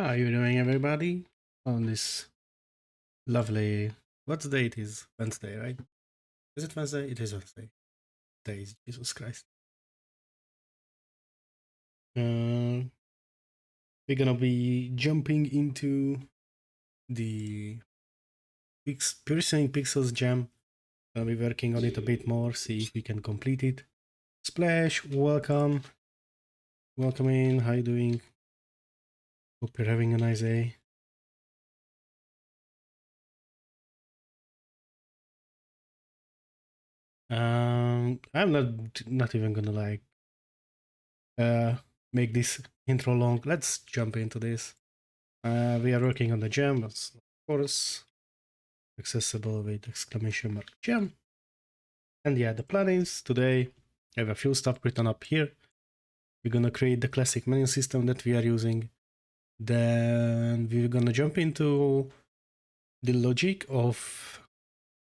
How are you doing, everybody? On this lovely, what day it is? Wednesday, right? Is it Wednesday? It is Wednesday. Days, Jesus Christ. We're gonna be jumping into the Piercing Pixels Jam. Gonna be working on it a bit more, see if we can complete it. Splash, welcome. Welcome in, how you doing? Hope you're having a nice day. I'm not even gonna like make this intro long. Let's jump into this. We are working on the gem, of course, accessible with exclamation mark gem. And yeah, the plan is today, I have a few stuff written up here. We're gonna create the classic menu system that we are using. Then we're gonna jump into the logic of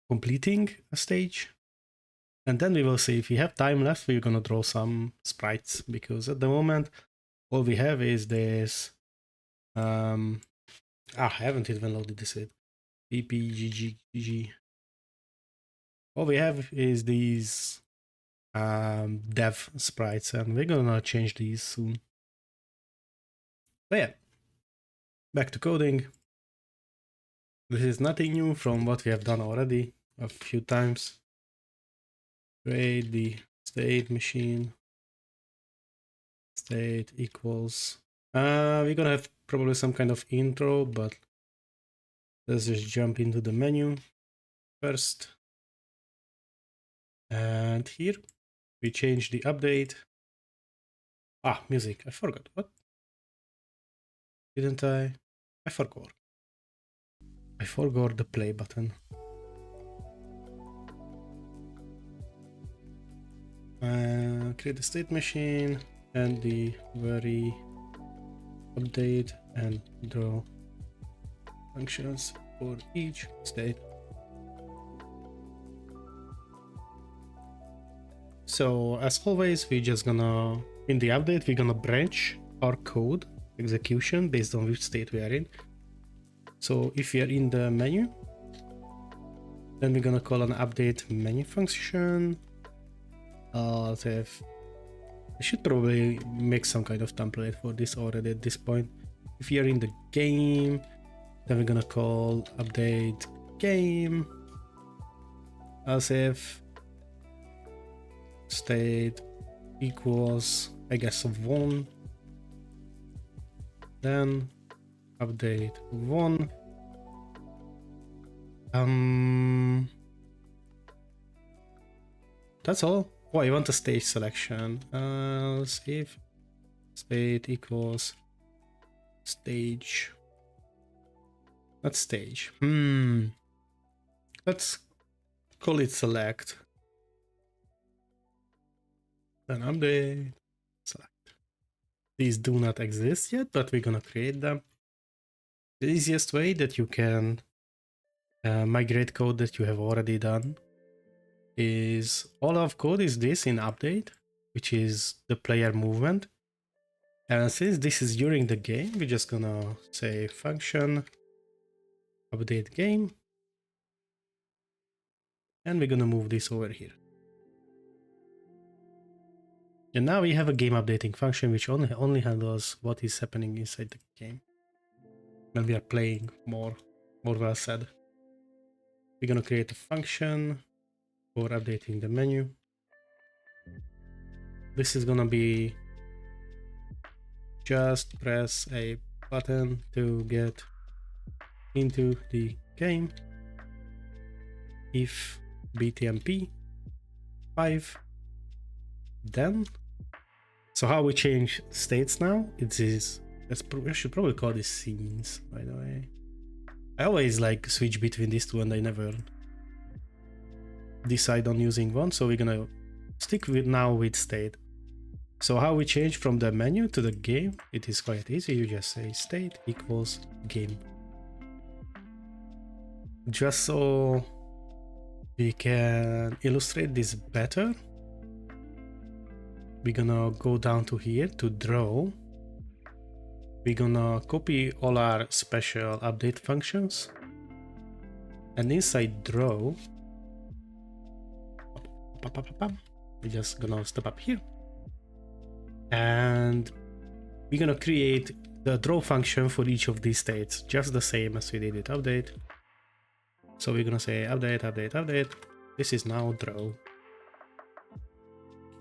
completing a stage. And then we will see if we have time left, we're gonna draw some sprites, because at the moment, all we have is this, I haven't even loaded this yet. PPJJGG. All we have is these dev sprites, and we're gonna change these soon. But yeah, back to coding. This is nothing new from what we have done already a few times. Create the state machine. State equals. We're gonna have probably some kind of intro, but let's just jump into the menu first. And here we change the update. Music. I forgot. What? Didn't I? I forgot. I forgot the play button. Create a state machine and the very update and draw functions for each state. So as always, we're just gonna, in the update, we're gonna branch our code execution based on which state we are in. So if we are in the menu, then we're gonna call an update menu function. I should probably make some kind of template for this already at this point. If we are in the game, then we're gonna call update game as if state equals, I guess, 1. Then update 1. That's all. Oh, I want a stage selection. If state equals stage. Not stage. Let's call it select. Then update select. These do not exist yet, but we're gonna create them. The easiest way that you can migrate code that you have already done is all of code is this in update, which is the player movement. And since this is during the game, we're just gonna say function update game, and we're gonna move this over here. And now we have a game updating function which only handles what is happening inside the game when we are playing, more well said. We're gonna create a function for updating the menu. This is gonna be just press a button to get into the game. If btmp 5, then. So how we change states now? It is, I should probably call this scenes, by the way. I always like switch between these two and I never decide on using one, so we're gonna stick with state. So how we change from the menu to the game, it is quite easy. You just say state equals game. Just so we can illustrate this better, we're gonna go down to here to draw. we're gonna copy all our special update functions, and inside draw, we're just gonna step up here, and we're gonna create the draw function for each of these states, just the same as we did with update. So we're gonna say update, update, update. This is now draw.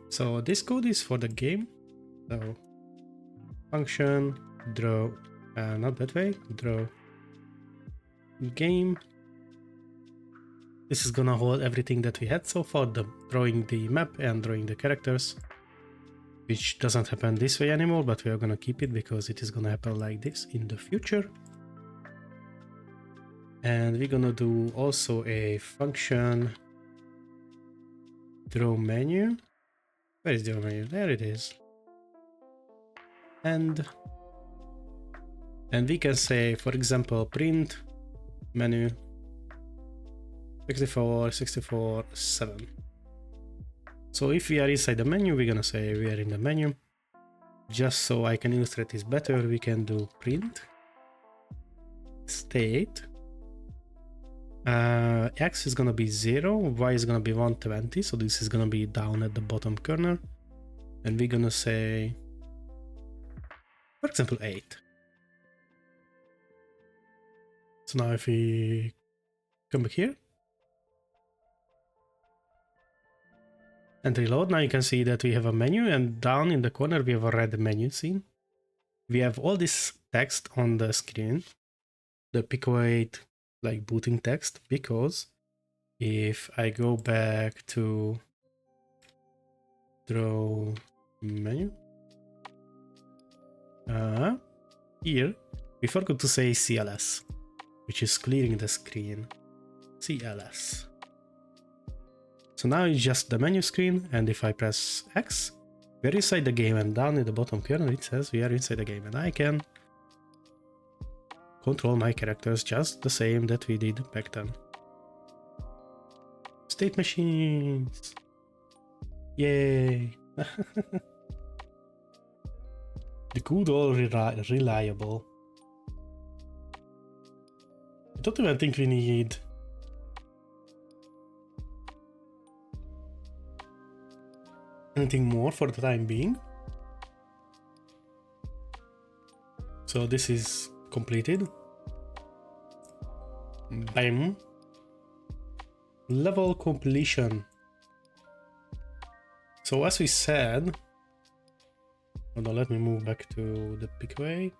So this code is for the game. So function draw, not that way, draw game. This is gonna hold everything that we had so far, the drawing the map and drawing the characters, which doesn't happen this way anymore, but we are gonna keep it because it is gonna happen like this in the future. And we're gonna do also a function draw menu. Where is the draw menu? There it is. And we can say, for example, print menu 64, 64, 7. So if we are inside the menu, we're gonna say we are in the menu. Just so I can illustrate this better, we can do print state. X is gonna be 0, Y is gonna be 120, so this is gonna be down at the bottom corner. And we're gonna say, for example, 8. So now if we come back here and reload, now you can see that we have a menu, and down in the corner we have a red menu scene. We have all this text on the screen, the PICO-8 like booting text, because if I go back to draw menu, here we forgot to say CLS, which is clearing the screen. CLS. So now it's just the menu screen, and if I press X, we're inside the game, and down in the bottom corner it says we are inside the game, and I can control my characters just the same that we did back then. State machines! Yay! The good old reliable. I don't even think we need anything more for the time being. So this is completed. Bam. Level completion. So as we said, hold on, let me move back to the PICO-8.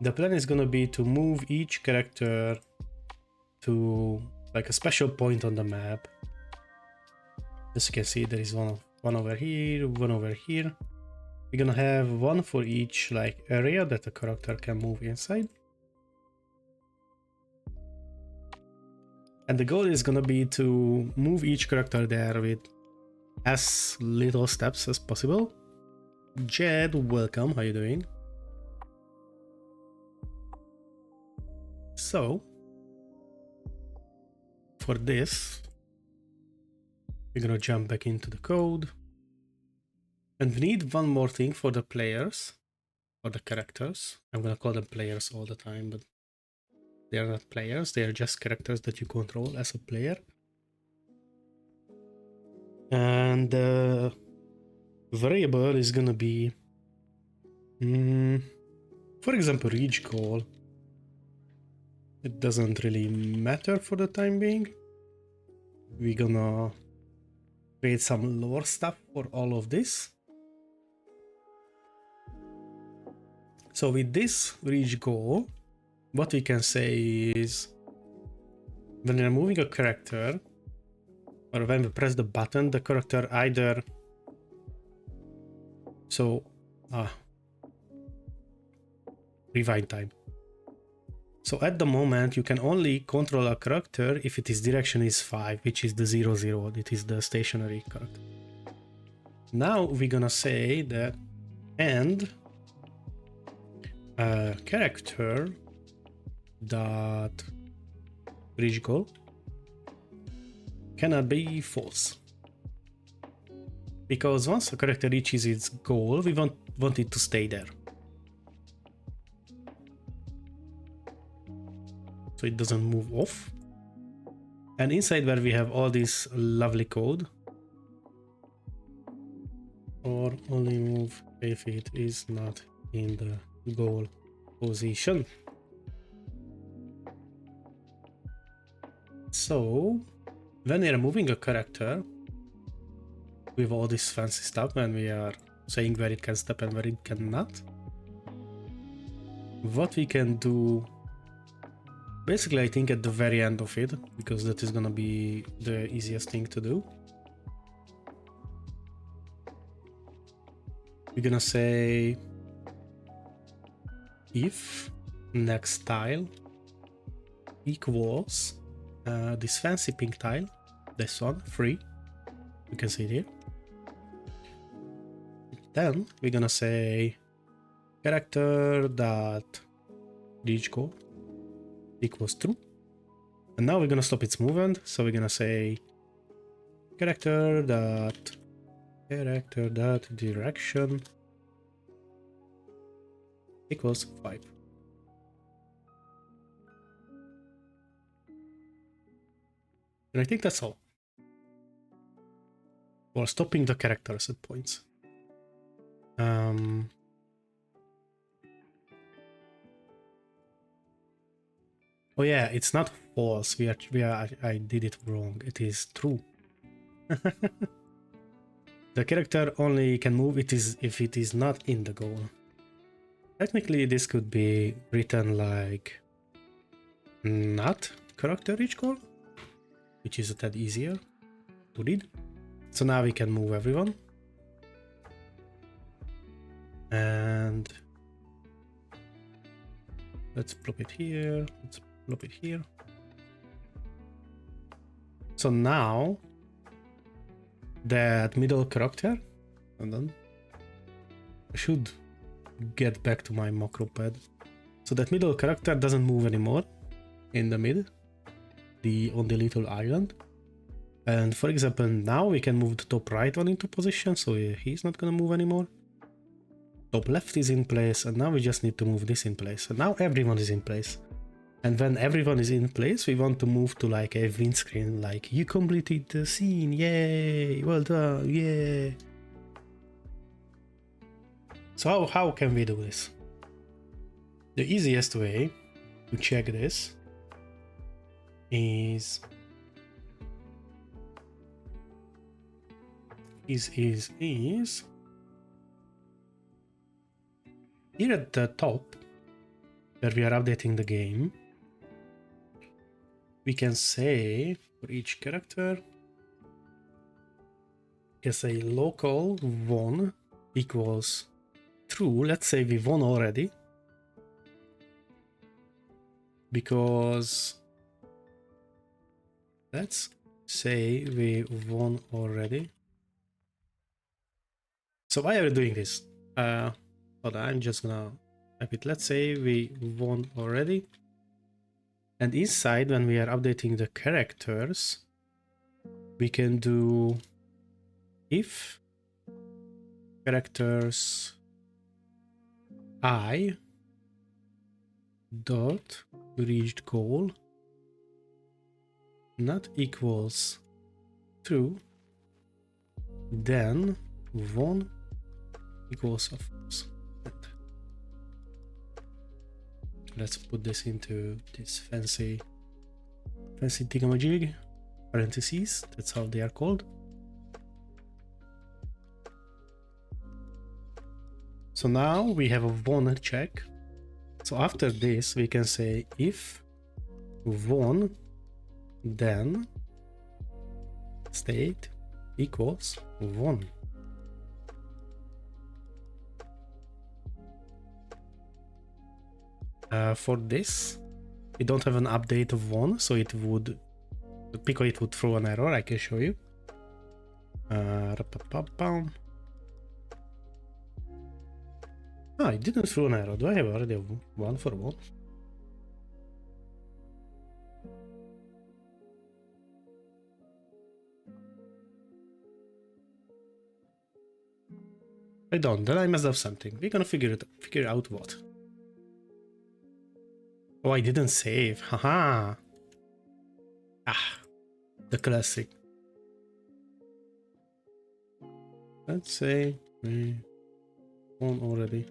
The plan is gonna be to move each character to like a special point on the map. As you can see, there is one over here, one over here. We're gonna have one for each like area that the character can move inside. And the goal is gonna be to move each character there with as little steps as possible. Jed, welcome, how you doing? So, for this, we're gonna jump back into the code. And we need one more thing for the players, or the characters. I'm gonna call them players all the time, but they are not players, they are just characters that you control as a player. And the variable is gonna be, for example, reach goal. It doesn't really matter for the time being. We're gonna create some lore stuff for all of this. So with this reach goal, what we can say is when we're moving a character, or when we press the button, the character either... So, rewind time. So at the moment, you can only control a character if its direction is 5, which is the 0, 0. It is the stationary character. Now we're gonna say that and character dot reach goal cannot be false, because once a character reaches its goal, we want it to stay there. so it doesn't move off. And inside where we have all this lovely code, or only move if it is not in the goal position. So when we are moving a character with all this fancy stuff, when we are saying where it can step and where it cannot, what we can do, basically I think at the very end of it, because that is gonna be the easiest thing to do, we're gonna say if next tile equals this fancy pink tile, this one, free, you can see it here. Then we're gonna say character dot reach goal equals true, and now we're gonna stop its movement, so we're gonna say character dot direction equals 5. And I think that's all for stopping the characters at points. Oh yeah, it's not false. I did it wrong. It is true. The character only can move if it is not in the goal. Technically, this could be written like not character reach goal, which is a tad easier to read. So now we can move everyone. And let's plop it here. Let's plop it here. So now that middle character, and then I should get back to my macro pad. So that middle character doesn't move anymore in the mid, on the little island. And for example, now we can move the top right one into position, so he's not gonna move anymore. Top left is in place, and now we just need to move this in place. And now everyone is in place. And when everyone is in place, we want to move to like a win screen, like you completed the scene, yay, well done, yay. So how can we do this? The easiest way to check this is here at the top, where we are updating the game, we can say for each character, we can say local won equals true. Let's say we won already, because let's say we won already. So why are we doing this? Hold on, I'm just gonna type it. Let's say we won already. And inside, when we are updating the characters, we can do if characters I dot reached goal not equals true, then won equals of course. Let's put this into this fancy thingamajig, parentheses, that's how they are called. So now we have a won check. So after this, we can say if won, then state equals won. For this, we don't have an update of won, so it would, the PICO-8 would throw an error. I can show you. Ah, it didn't throw an error. Do I have already one for one? I don't. Then I messed up something. We're gonna figure out what. Oh, I didn't save. Haha. Ah, the classic. Let's say we won already.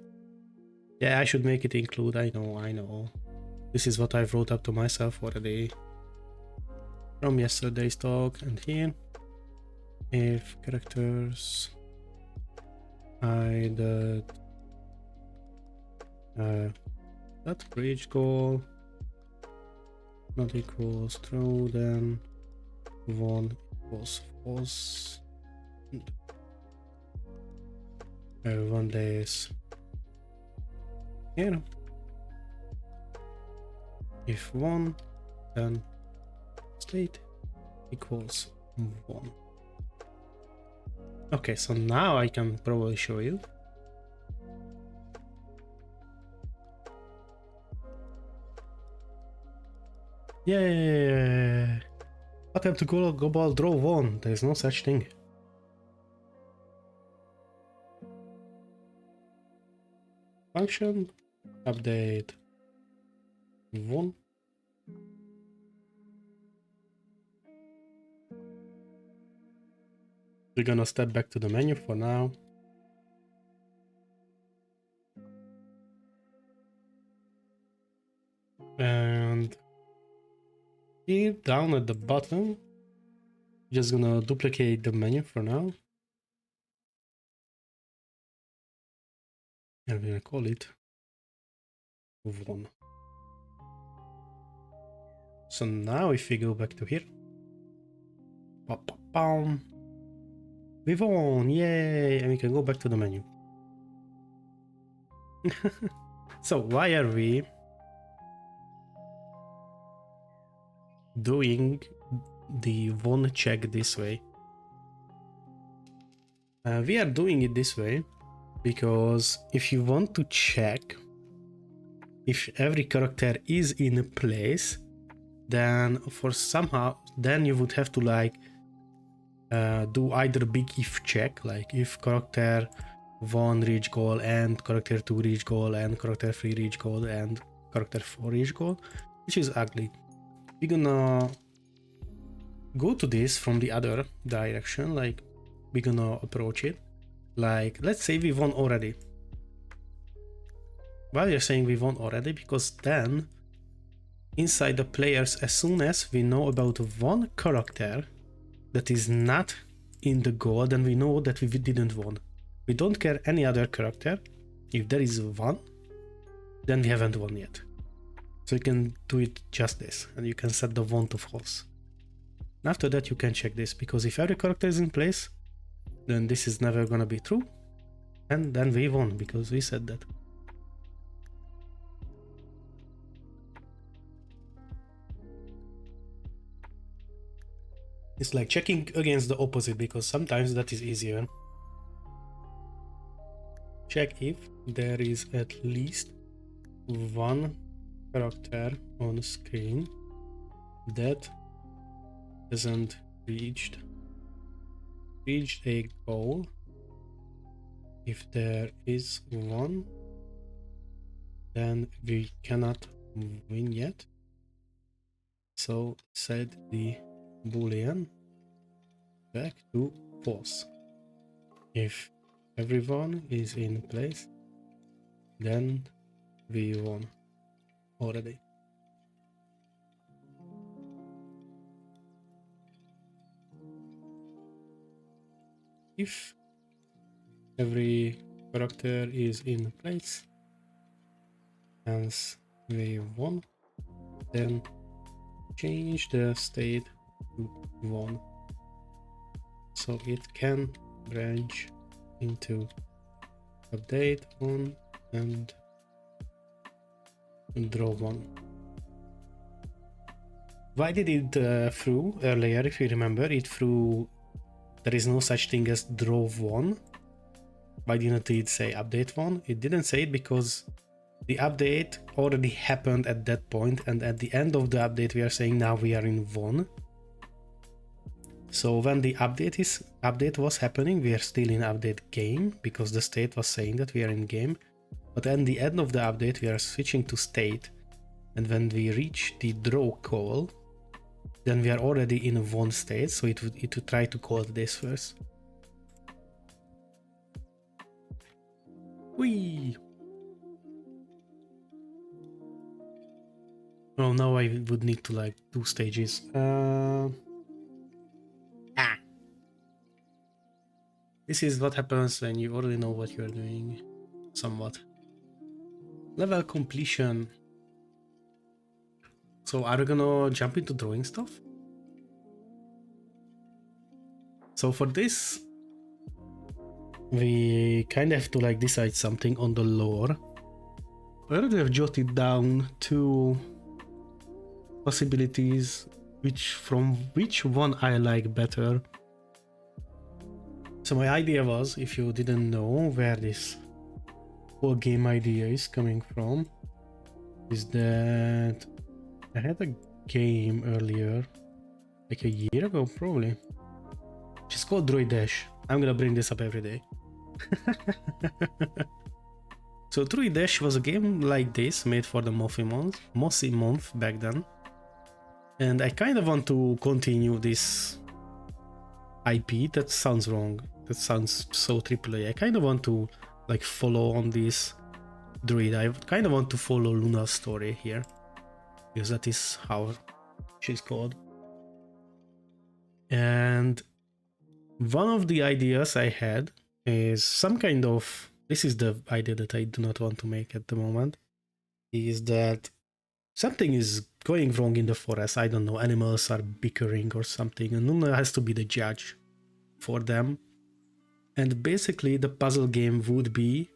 Yeah, I should make it include. I know. This is what I've wrote up to myself already from yesterday's talk. And here, if characters hide that reach goal not equals true, then 1 equals false. 1 days here. If 1, then state equals 1. Okay, so now I can probably show you. Yeah. Attempt to global draw 1. There is no such thing. Function update 1. We're gonna step back to the menu for now. And here down at the bottom, just gonna duplicate the menu for now. And we're gonna call it 1. So now if we go back to here, we won, yay! And we can go back to the menu. So why are we doing the won check this way? We are doing it this way because if you want to check if every character is in place, then then you would have to like do either big if check, like if character 1 reach goal and character 2 reach goal and character 3 reach goal and character 4 reach goal, which is ugly. We're gonna go to this from the other direction, like we're gonna approach it like, let's say we won already. Why we are saying we won already? Because then inside the players, as soon as we know about one character that is not in the goal, then we know that we didn't won. We don't care any other character. If there is one, then we haven't won yet. So you can do it just this, and you can set the won to false. And after that you can check this, because if every character is in place, then this is never gonna be true, and then we won because we said that. It's like checking against the opposite, because sometimes that is easier. Check if there is at least one character on screen that hasn't reached a goal. If there is one, then we cannot win yet. So set the boolean back to false. If everyone is in place, then we won already. If every character is in place, hence we won, then change the state to 1 so it can branch into update 1 and draw 1. Why did it through earlier? If you remember, it threw there is no such thing as draw 1. Why didn't it say update 1? It didn't say it because the update already happened at that point, and at the end of the update we are saying now we are in 1. So when the update was happening, we are still in update game because the state was saying that we are in game. But at the end of the update we are switching to state, And when we reach the draw call, then we are already in a won state, so it would try to call this first. Whee! Oh, now I would need to like 2 stages. This is what happens when you already know what you're doing, somewhat. Level completion. So are we gonna jump into drawing stuff? So for this, we kind of have to like decide something on the lore. I already have jotted down 2 possibilities, which one I like better. So my idea was, if you didn't know where this whole game idea is coming from, is that I had a game earlier, like a year ago probably, which is called Droid Dash. I'm gonna bring this up every day. So Droid Dash was a game like this, made for the Mossy Month back then. And I kind of want to continue this IP. That sounds wrong. That sounds so AAA. I kind of want to like follow on this droid. I kind of want to follow Luna's story here, because that is how she's called. And one of the ideas I had is some kind of, this is the idea that I do not want to make at the moment, is that something is going wrong in the forest. I don't know, animals are bickering or something, and Luna has to be the judge for them. And basically the puzzle game would be,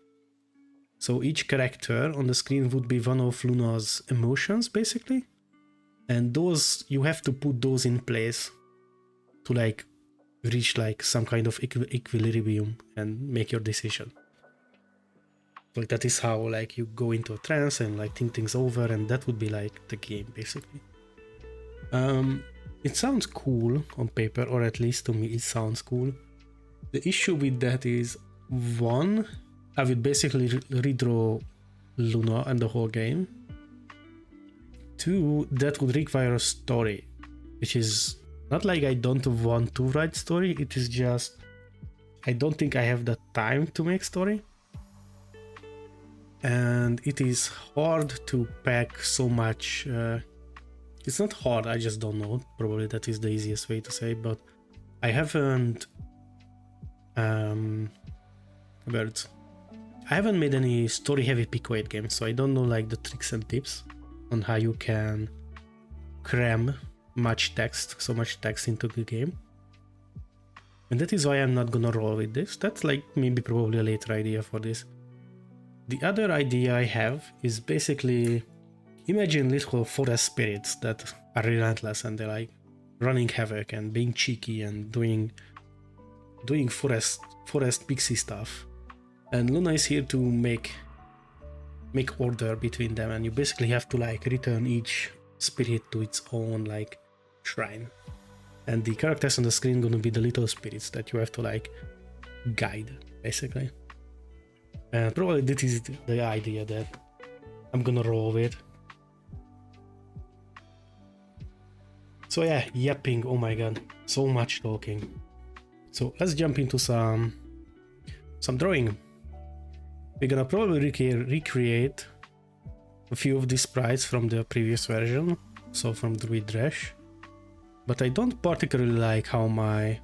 so each character on the screen would be one of Luna's emotions basically, and those, you have to put those in place to like reach like some kind of equilibrium and make your decision. Like that is how like you go into a trance and like think things over, and that would be like the game basically. It sounds cool on paper, or at least to me it sounds cool. The issue with that is, one, I would basically redraw Luna and the whole game. 2, that would require a story, which is not like I don't want to write story, it is just I don't think I have the time to make story. And it is hard to pack so much. It's not hard, I just don't know. Probably that is the easiest way to say, but I haven't I haven't made any story heavy PICO-8 games, so I don't know like the tricks and tips on how you can cram so much text into the game. And that is why I'm not gonna roll with this. That's like maybe probably a later idea for this. The other idea I have is basically, imagine little forest spirits that are relentless and they're like running havoc and being cheeky and doing forest pixie stuff. And Luna is here to make order between them, and you basically have to like return each spirit to its own like shrine. And the characters on the screen gonna be the little spirits that you have to like guide basically. And probably this is the idea that I'm gonna roll with. So yeah, yapping, oh my god, so much talking. So let's jump into some drawing. We're gonna probably recreate a few of these sprites from the previous version, so from Droid Dash. But I don't particularly like how my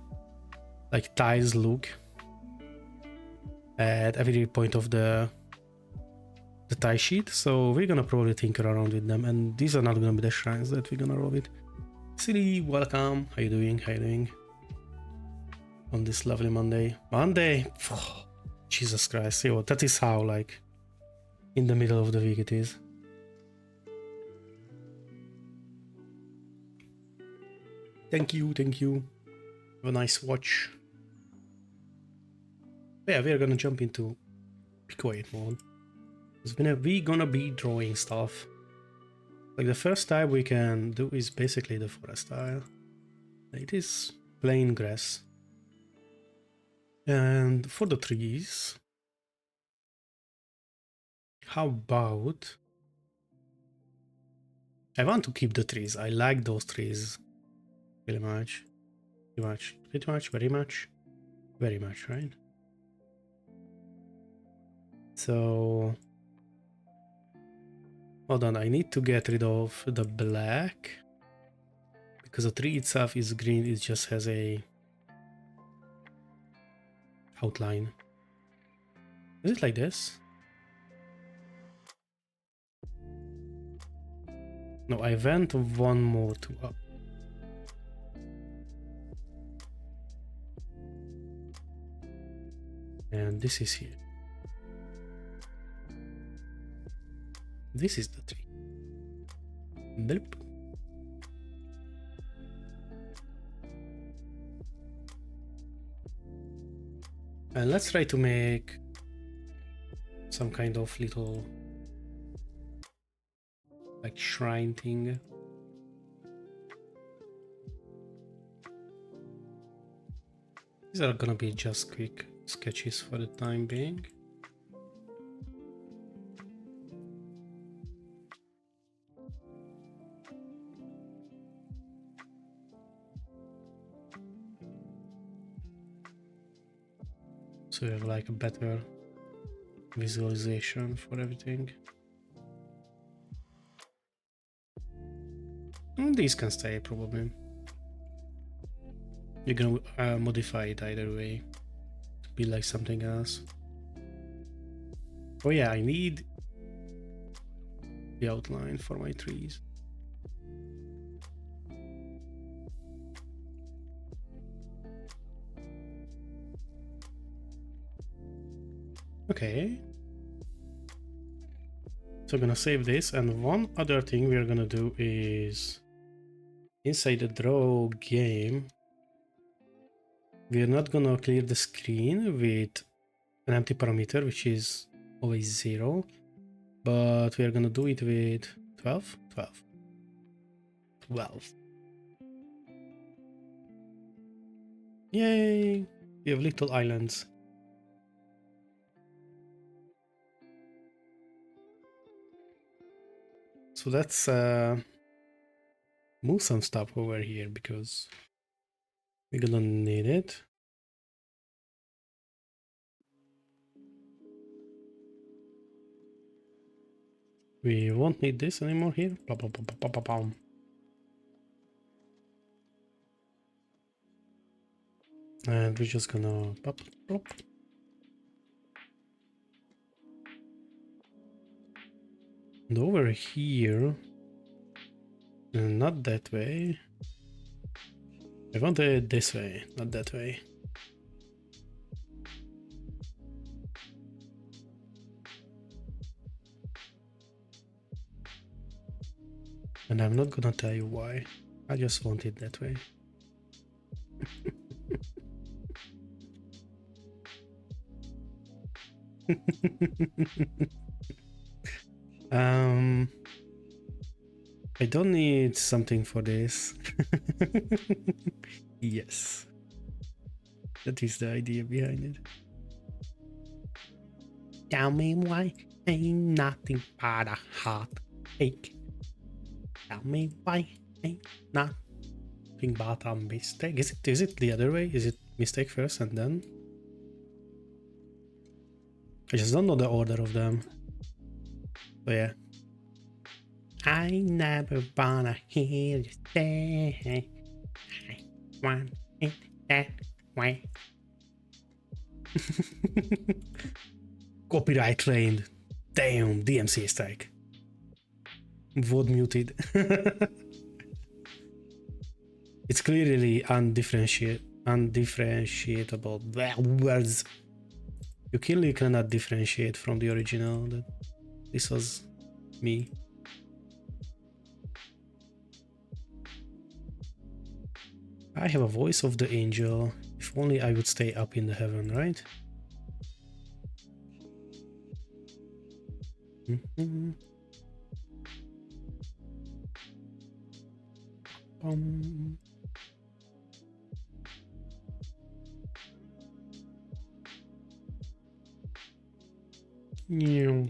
like tiles look at every point of the tie sheet, so we're gonna probably tinker around with them, and these are not gonna be the shrines that we're gonna roll with. Silly, welcome, how you doing? On this lovely Monday. Oh, Jesus Christ, yo, that is how like in the middle of the week it is. Thank you. Have a nice watch. Yeah, we're gonna jump into PICO-8 mode. We're gonna be drawing stuff. Like the first type we can do is basically the forest tile. It is plain grass. And for the trees, how about I want to keep the trees. I like those trees really much. Pretty much. Pretty much. Very much. Very much, right? So hold on, I need to get rid of the black because the tree itself is green, it just has a outline. Is it like this? No, I went one more to up. And this is here. This is the tree. Nope. And let's try to make some kind of little like shrine thing. These are gonna be just quick sketches for the time being. So you have like a better visualization for everything. And these can stay probably. You're gonna modify it either way to be like something else. Oh yeah, I need the outline for my trees. Okay. So I'm gonna save this, and one other thing we're gonna do is inside the draw game, we're not gonna clear the screen with an empty parameter, which is always 0, but we're gonna do it with 12. Yay! We have little islands. So let's move some stuff over here because we're gonna need it. We won't need this anymore here. And we're just gonna pop, plop. And over here, not that way. I want it this way, not that way. And I'm not gonna tell you why. I just want it that way. I don't need something for this. Yes. That is the idea behind it. Tell me why ain't nothing but a heartache. Tell me why ain't nothing but a mistake. Is it the other way? Is it mistake first and then? I just don't know the order of them. So yeah. I never wanna hear you say I want it that way. Copyright trained. Damn, DMC strike. VOD muted. It's clearly undifferentiatable. Words. You clearly cannot differentiate from the original. That this was me. I have a voice of the angel. If only I would stay up in the heaven, right? Yeah.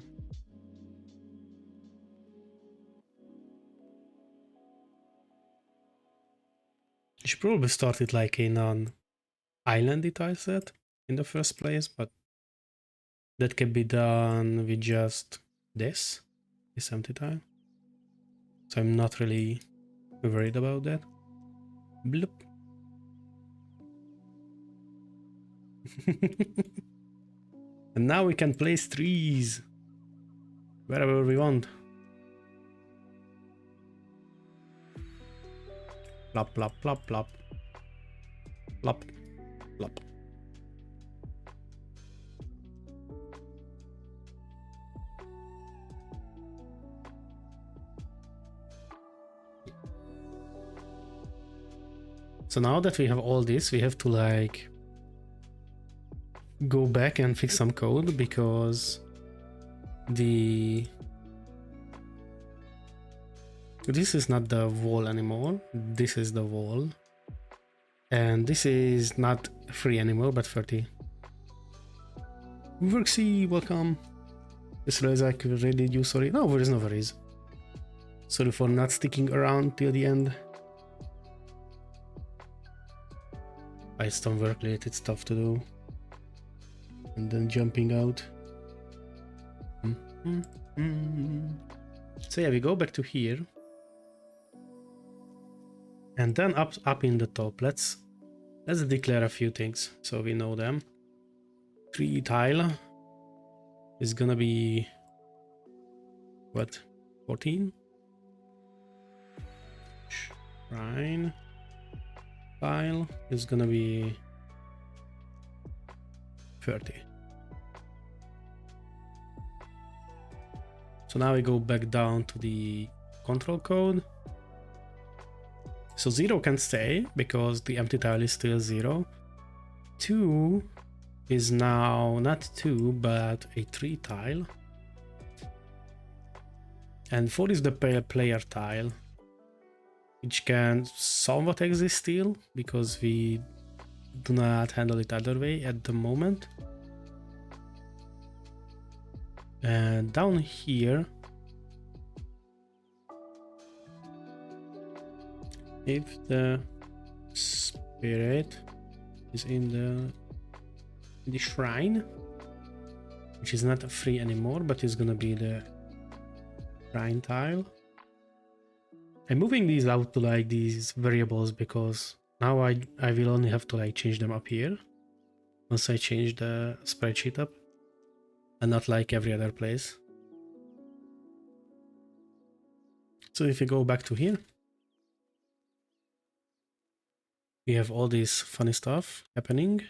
You should probably start it like a non-islandy tile set in the first place, but that can be done with just this empty tile. So I'm not really worried about that. Bloop. And now we can place trees wherever we want. Plop, plop, plop, plop. Plop, plop. So now that we have all this, we have to like go back and fix some code, because this is not the wall anymore. This is the wall. And this is not free anymore, but 30. Worksy, welcome. This is like really you, sorry. No worries, no worries. Sorry for not sticking around till the end. I had some work related stuff to do. And then jumping out. So yeah, we go back to here. And then up in the top, let's declare a few things so we know them. Tree tile is gonna be what, 14? Shrine tile is gonna be 30. So now we go back down to the control code. So 0 can stay because the empty tile is still 0. 2 is now not 2 but a 3 tile. And 4 is the player tile, which can somewhat exist still because we do not handle it other way at the moment. And down here, if the spirit is in the shrine, which is not free anymore, but is gonna be the shrine tile. I'm moving these out to like these variables because now I will only have to like change them up here once I change the spreadsheet up, and not like every other place. So if we go back to here, we have all this funny stuff happening.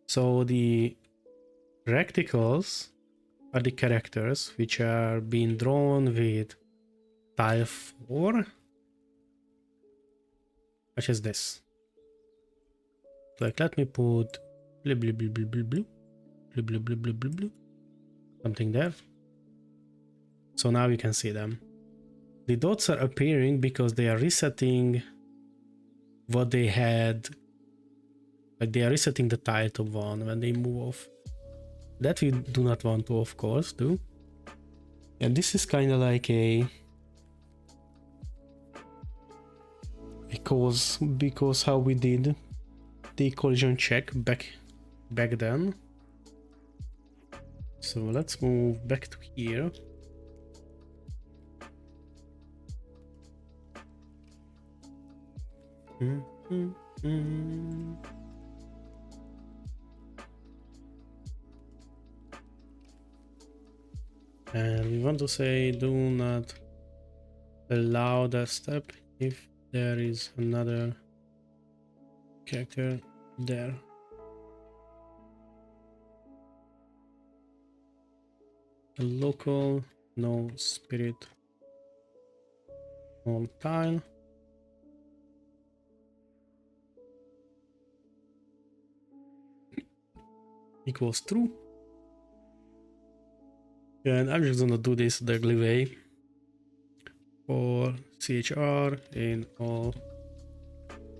So the rectangles are the characters which are being drawn with tile 4, which is this. Like, let me put blue, blue, blue, blue, blue, blue, blue, blue, blue, blue, blue, blue, something there. So now you can see them. The dots are appearing because they are resetting what they had. Like, they are resetting the tile to 1 when they move off. That we do not want to, of course, do. And this is kind of like a... Because how we did the collision check back then. So let's move back to here. And we want to say do not allow that step if there is another character there. A local no spirit on tile. Equals true. And I'm just gonna do this the ugly way for CHR in all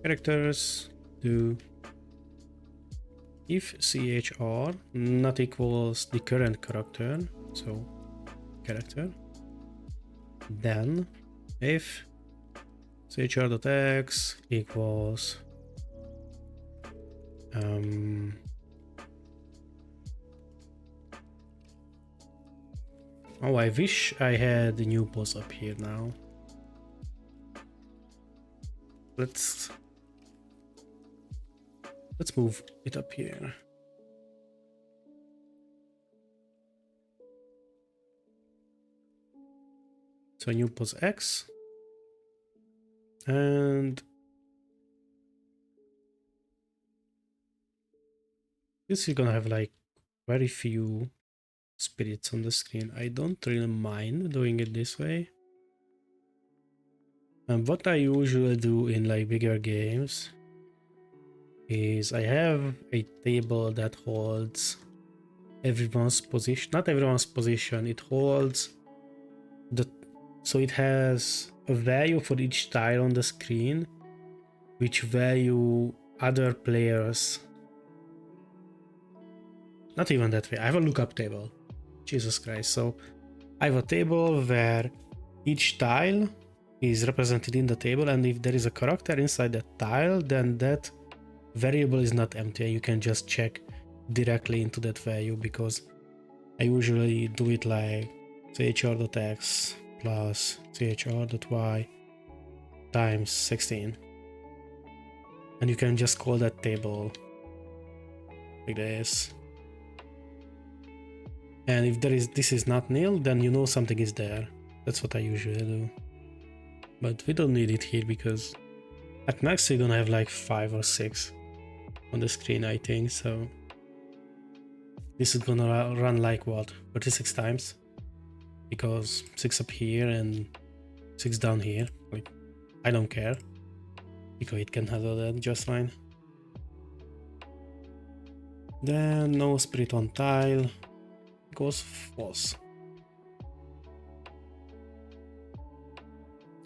characters. Do if CHR not equals the current character, so character, then if chr.x equals oh, I wish I had the new pos up here now. Let's move it up here. So new pos x, and this is gonna have like very few spirits on the screen. I don't really mind doing it this way. And what I usually do in like bigger games is I have a table that holds everyone's position, not everyone's position, it holds the, so it has a value for each tile on the screen, which value other players. Not even that way, I have a lookup table. Jesus Christ. So I have a table where each tile is represented in the table, and if there is a character inside that tile, then that variable is not empty. You can just check directly into that value, because I usually do it like chr.x plus chr.y times 16, and you can just call that table like this. And if this is not nil, then you know something is there. That's what I usually do. But we don't need it here, because at max we're gonna have like 5 or 6 on the screen, I think. So this is gonna run like what, 36 times, because 6 up here and 6 down here. Like, I don't care, because it can handle that just fine. Then no spirit on tile goes false.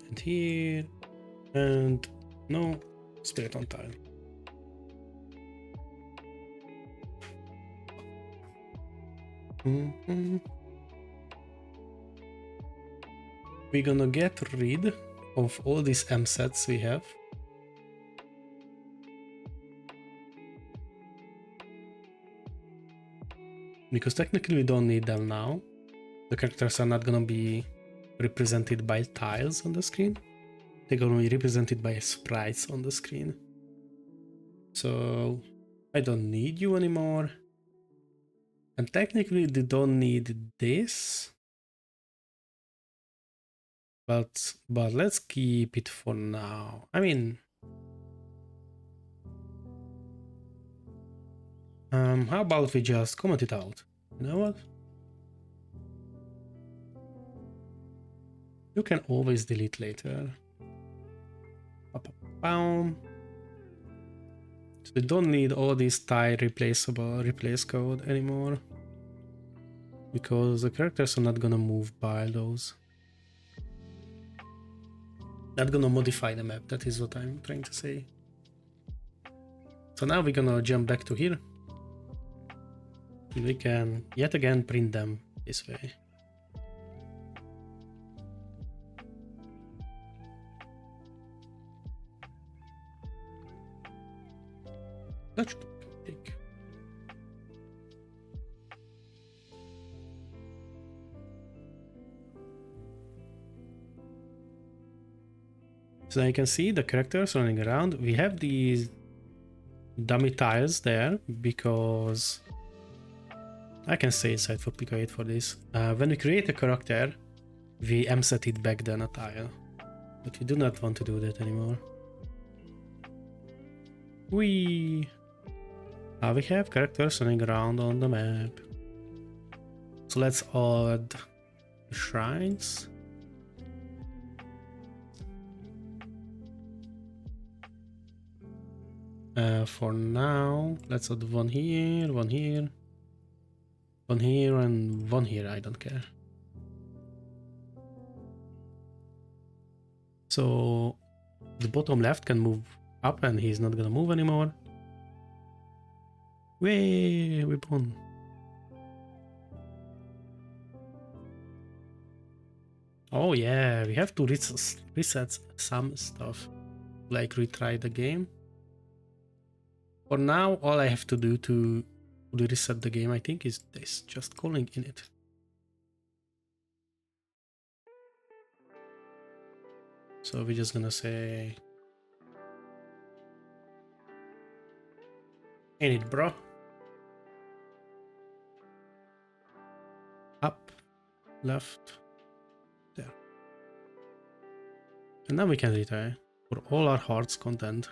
And here, and no spirit on tile. We're gonna get rid of all these M sets we have. Because technically we don't need them now. The characters are not gonna be represented by tiles on the screen. They're gonna be represented by sprites on the screen. So I don't need you anymore. And technically they don't need this. But let's keep it for now. I mean, how about we just comment it out? You know what? You can always delete later. So we don't need all this tile replace code anymore, because the characters are not gonna move by those. Not gonna modify the map, that is what I'm trying to say. So now we're gonna jump back to here. And we can yet again print them this way. That should take. So you can see the characters running around. We have these dummy tiles there, because I can stay inside for PICO-8 for this. When we create a character, we mset it back then a tile. But we do not want to do that anymore. We have characters running around on the map. So let's add the shrines. For now, let's add one here, one here, one here, and one here. I don't care. So the bottom left can move up, and he's not gonna move anymore. Way we won. Oh yeah, we have to reset some stuff, like retry the game. For now, all I have to do to reset the game, I think, is this, just calling init. So we're just gonna say init bro. Up, left, there. And now we can retry for all our heart's content.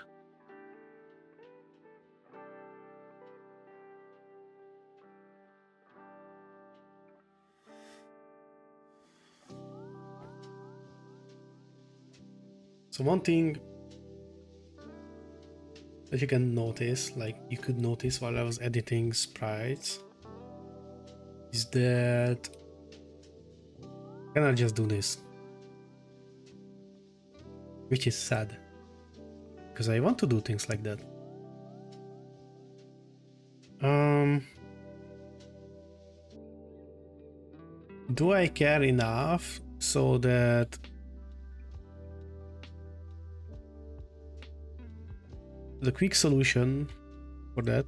So one thing that you can notice, like you could notice while I was editing sprites, is that I cannot just do this, which is sad, because I want to do things like that. Do I care enough so that the quick solution for that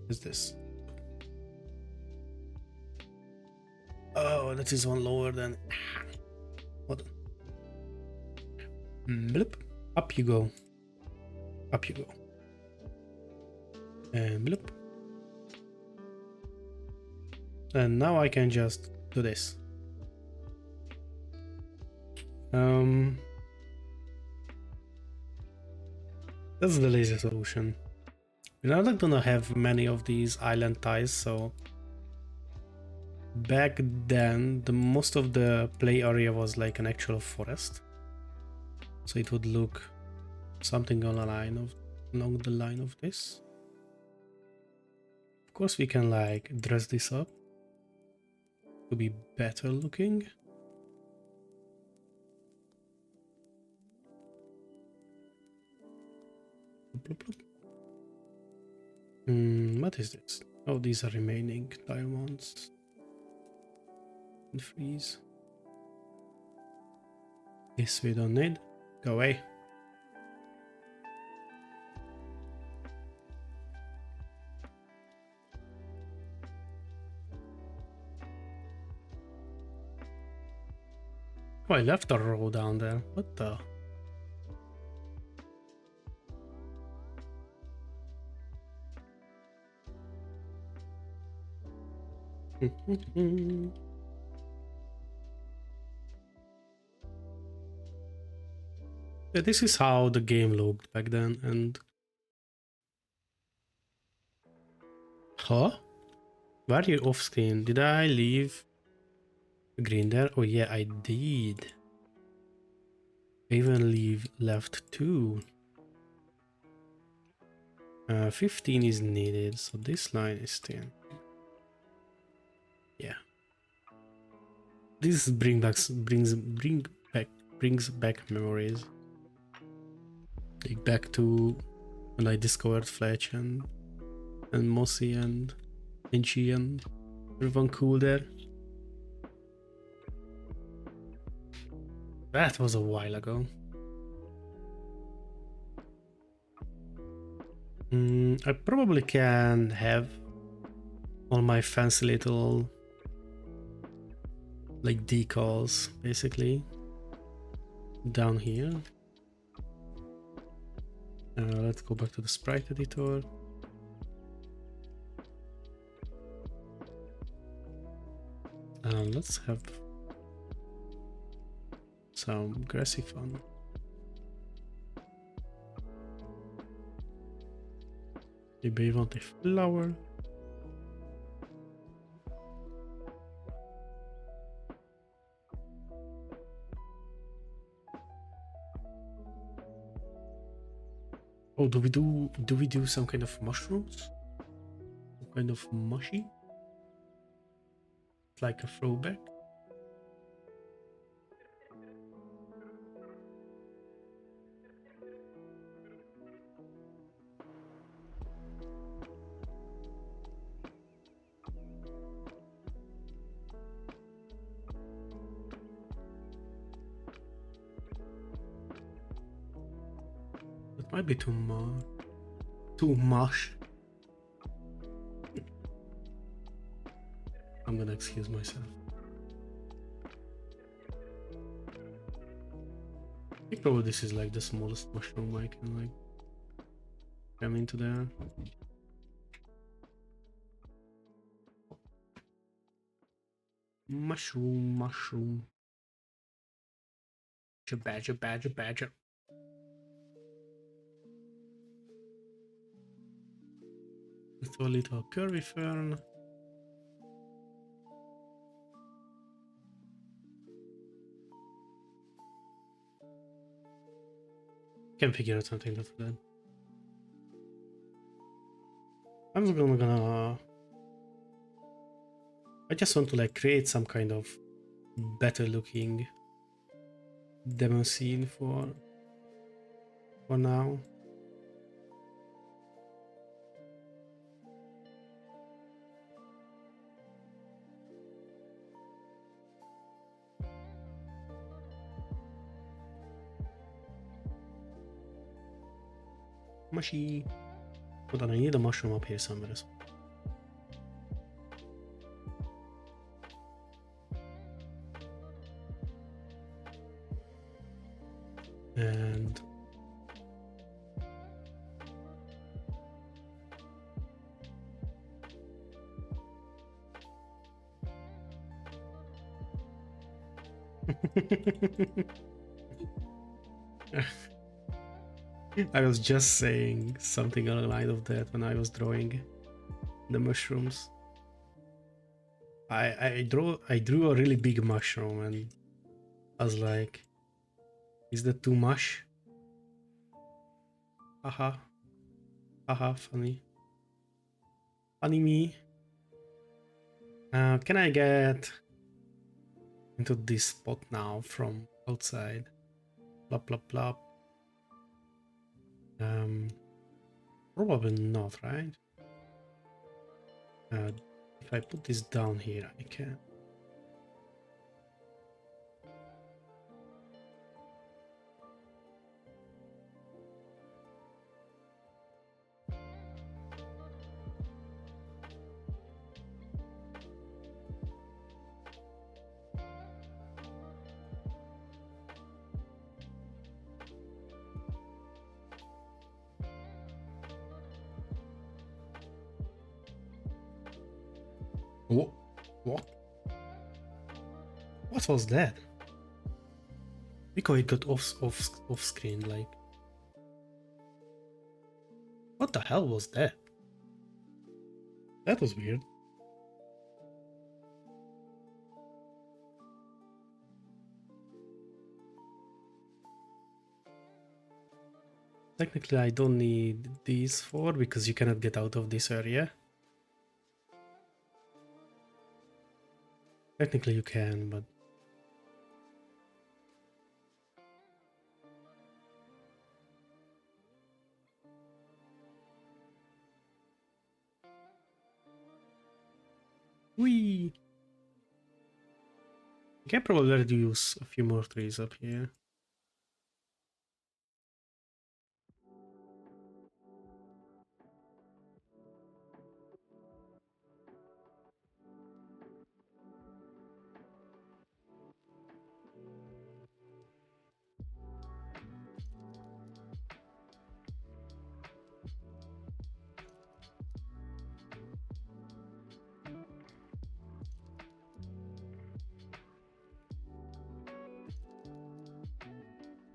is this? Oh, that is one lower than. Hold on. Bloop. Up you go. Up you go. And bloop. And now I can just do this. That's the lazy solution. We're not gonna have many of these island ties, so back then most of the play area was like an actual forest, so it would look something along the line of this. Of course we can like dress this up to be better looking. What is this? Oh, these are remaining diamonds. And freeze. This we don't need. Go away. Oh, I left a row down there. What the? Yeah, this is how the game looked back then, and... Huh? Why are you off screen? Did I leave green there? Oh yeah, I did. I even left 2. 15 is needed, so this line is 10. Yeah. This brings back memories. Like back to when I discovered Fletch and Mossy and Inchi and everyone cool there. That was a while ago. I probably can have all my fancy little like decals basically down here. Let's go back to the sprite editor. Let's have some grassy fun. Maybe you want a flower. Oh, do we do some kind of mushrooms? Some kind of mushy? Like a throwback? Might be too much. Too much. I'm gonna excuse myself. I think probably this is like the smallest mushroom I can like cram into there. Mushroom. Badger. Let's do a little curvy fern. Can figure out something that's good. I'm gonna. I just want to like create some kind of better looking demo scene for now. Mushy. Hold on, I need a mushroom up here somewhere as well. And I was just saying something along the line of that when I was drawing the mushrooms. I drew a really big mushroom and I was like, is that too much? Haha. Haha, funny. Funny me. Can I get into this spot now from outside? Plop, plop, plop. Probably not, right? If I put this down here, I can. What? What was that? PICO-8 got off screen, like. What the hell was that? That was weird. Technically, I don't need these four because you cannot get out of this area. Technically, you can, but whee! You can probably reduce a few more trees up here.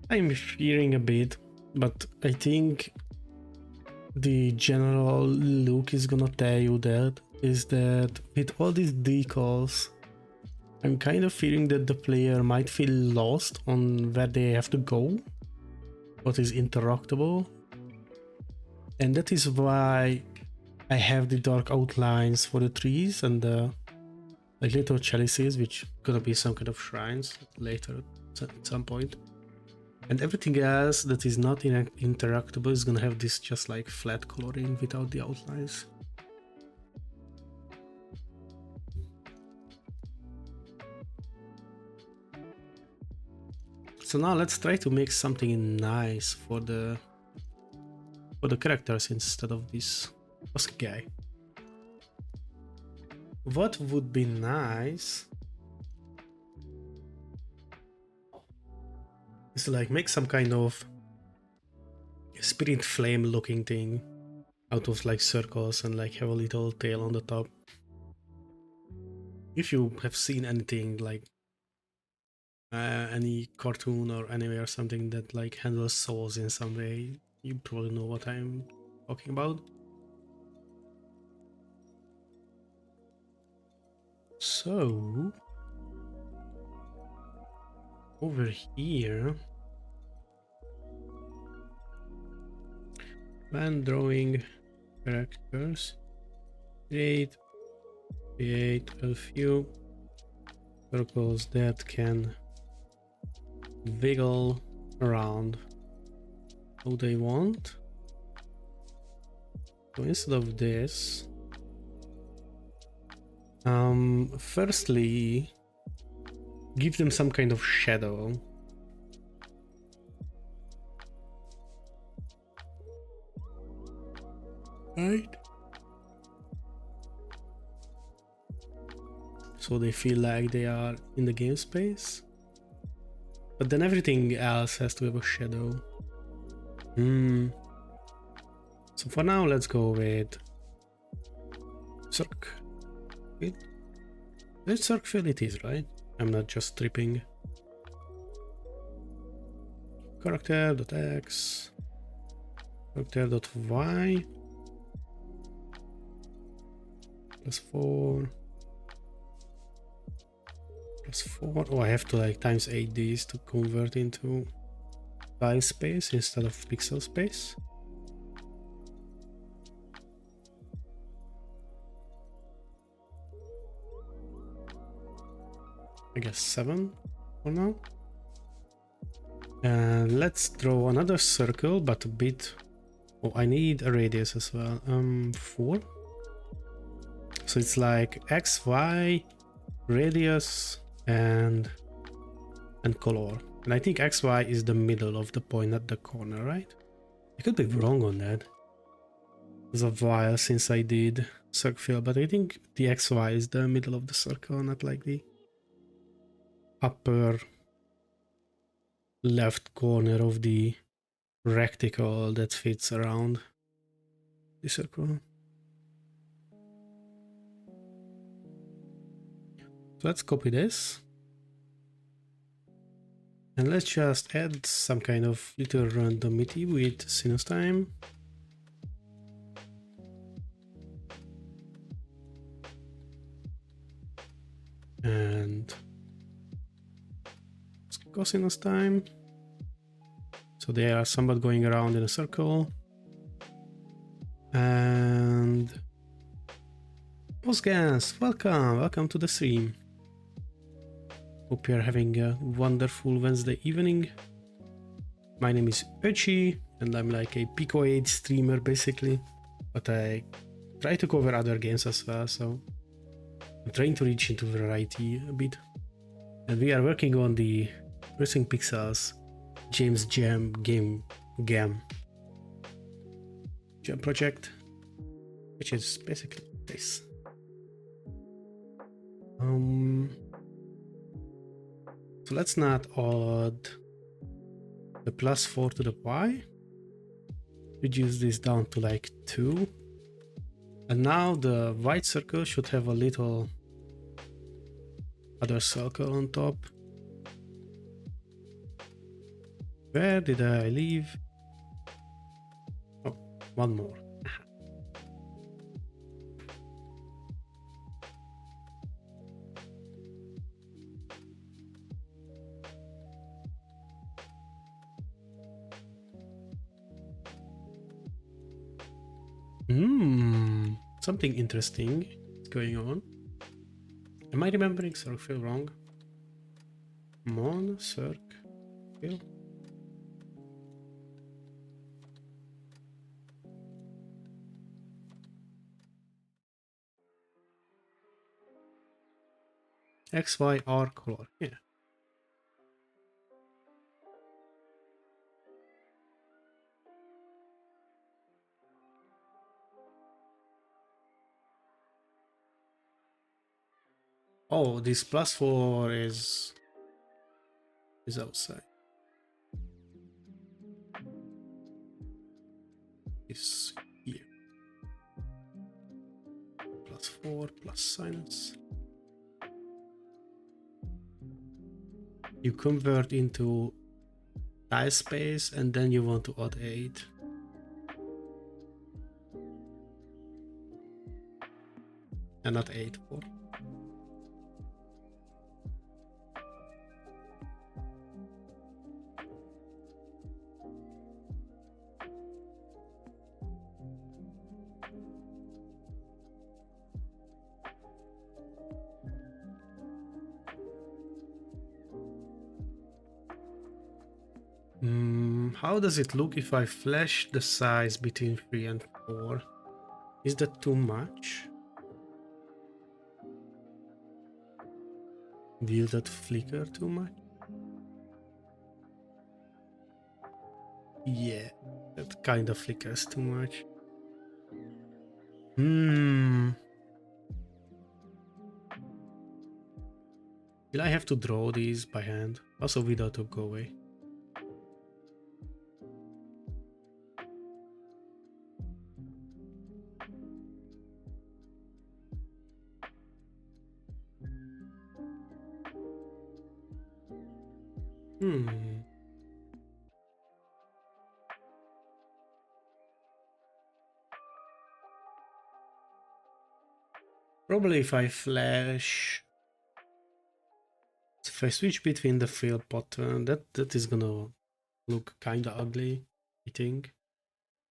I'm fearing a bit, but I think the general look is gonna tell you that with all these decals, I'm kind of feeling that the player might feel lost on where they have to go, what is interactable, and that is why I have the dark outlines for the trees and the like little chalices, which gonna be some kind of shrines later at some point. And everything else that is not interactable is gonna have this just like flat coloring without the outlines. So now let's try to make something nice for the for the characters instead of this Oscar guy. What would be nice is to like make some kind of spirit flame looking thing out of like circles and like have a little tail on the top. If you have seen anything like any cartoon or anime or something that like handles souls in some way, you probably know what I'm talking about. So over here, when drawing characters, create a few circles that can wiggle around how they want. So instead of this, firstly, give them some kind of shadow. Right? So they feel like they are in the game space. But then everything else has to have a shadow. So for now, let's go with circ. Let's circle it is, right? I'm not just tripping. Character.x, character.y, +4, +4. Oh, I have to like times 8 these to convert into tile space instead of pixel space. I guess 7 for now. And let's draw another circle, but a bit. Oh, I need a radius as well. 4. So it's like X, Y, radius, and color. And I think XY is the middle of the point, not the corner, right? I could be wrong on that. It was a while since I did circle, but I think the XY is the middle of the circle, not like the upper left corner of the rectangle that fits around the circle. So let's copy this. And let's just add some kind of little randomity with sinus time. And cosinus time. So they are somewhat going around in a circle. And Postgas, welcome to the stream. Hope you're having a wonderful Wednesday evening. My name is Öchi, and I'm like a PICO-8 streamer basically, but I try to cover other games as well, so I'm trying to reach into variety a bit. And we are working on the Pressing Pixels James Jam Jam project, which is basically this. So let's not add the +4 to the y. Reduce this down to like 2. And now the white circle should have a little other circle on top. Where did I leave? Oh, one more. Something interesting is going on. Am I remembering circle wrong? Mon circle. X, Y, R color. Yeah. Oh, this +4 is outside. Is here. +4 plus sinus. You convert into tile space and then you want to add 8. And not 8, 4. How does it look if I flash the size between 3 and 4? Is that too much? Will that flicker too much? Yeah, that kind of flickers too much. Will I have to draw these by hand? Also without a go away. Probably if I switch between the fill pattern, that is gonna look kinda ugly, I think.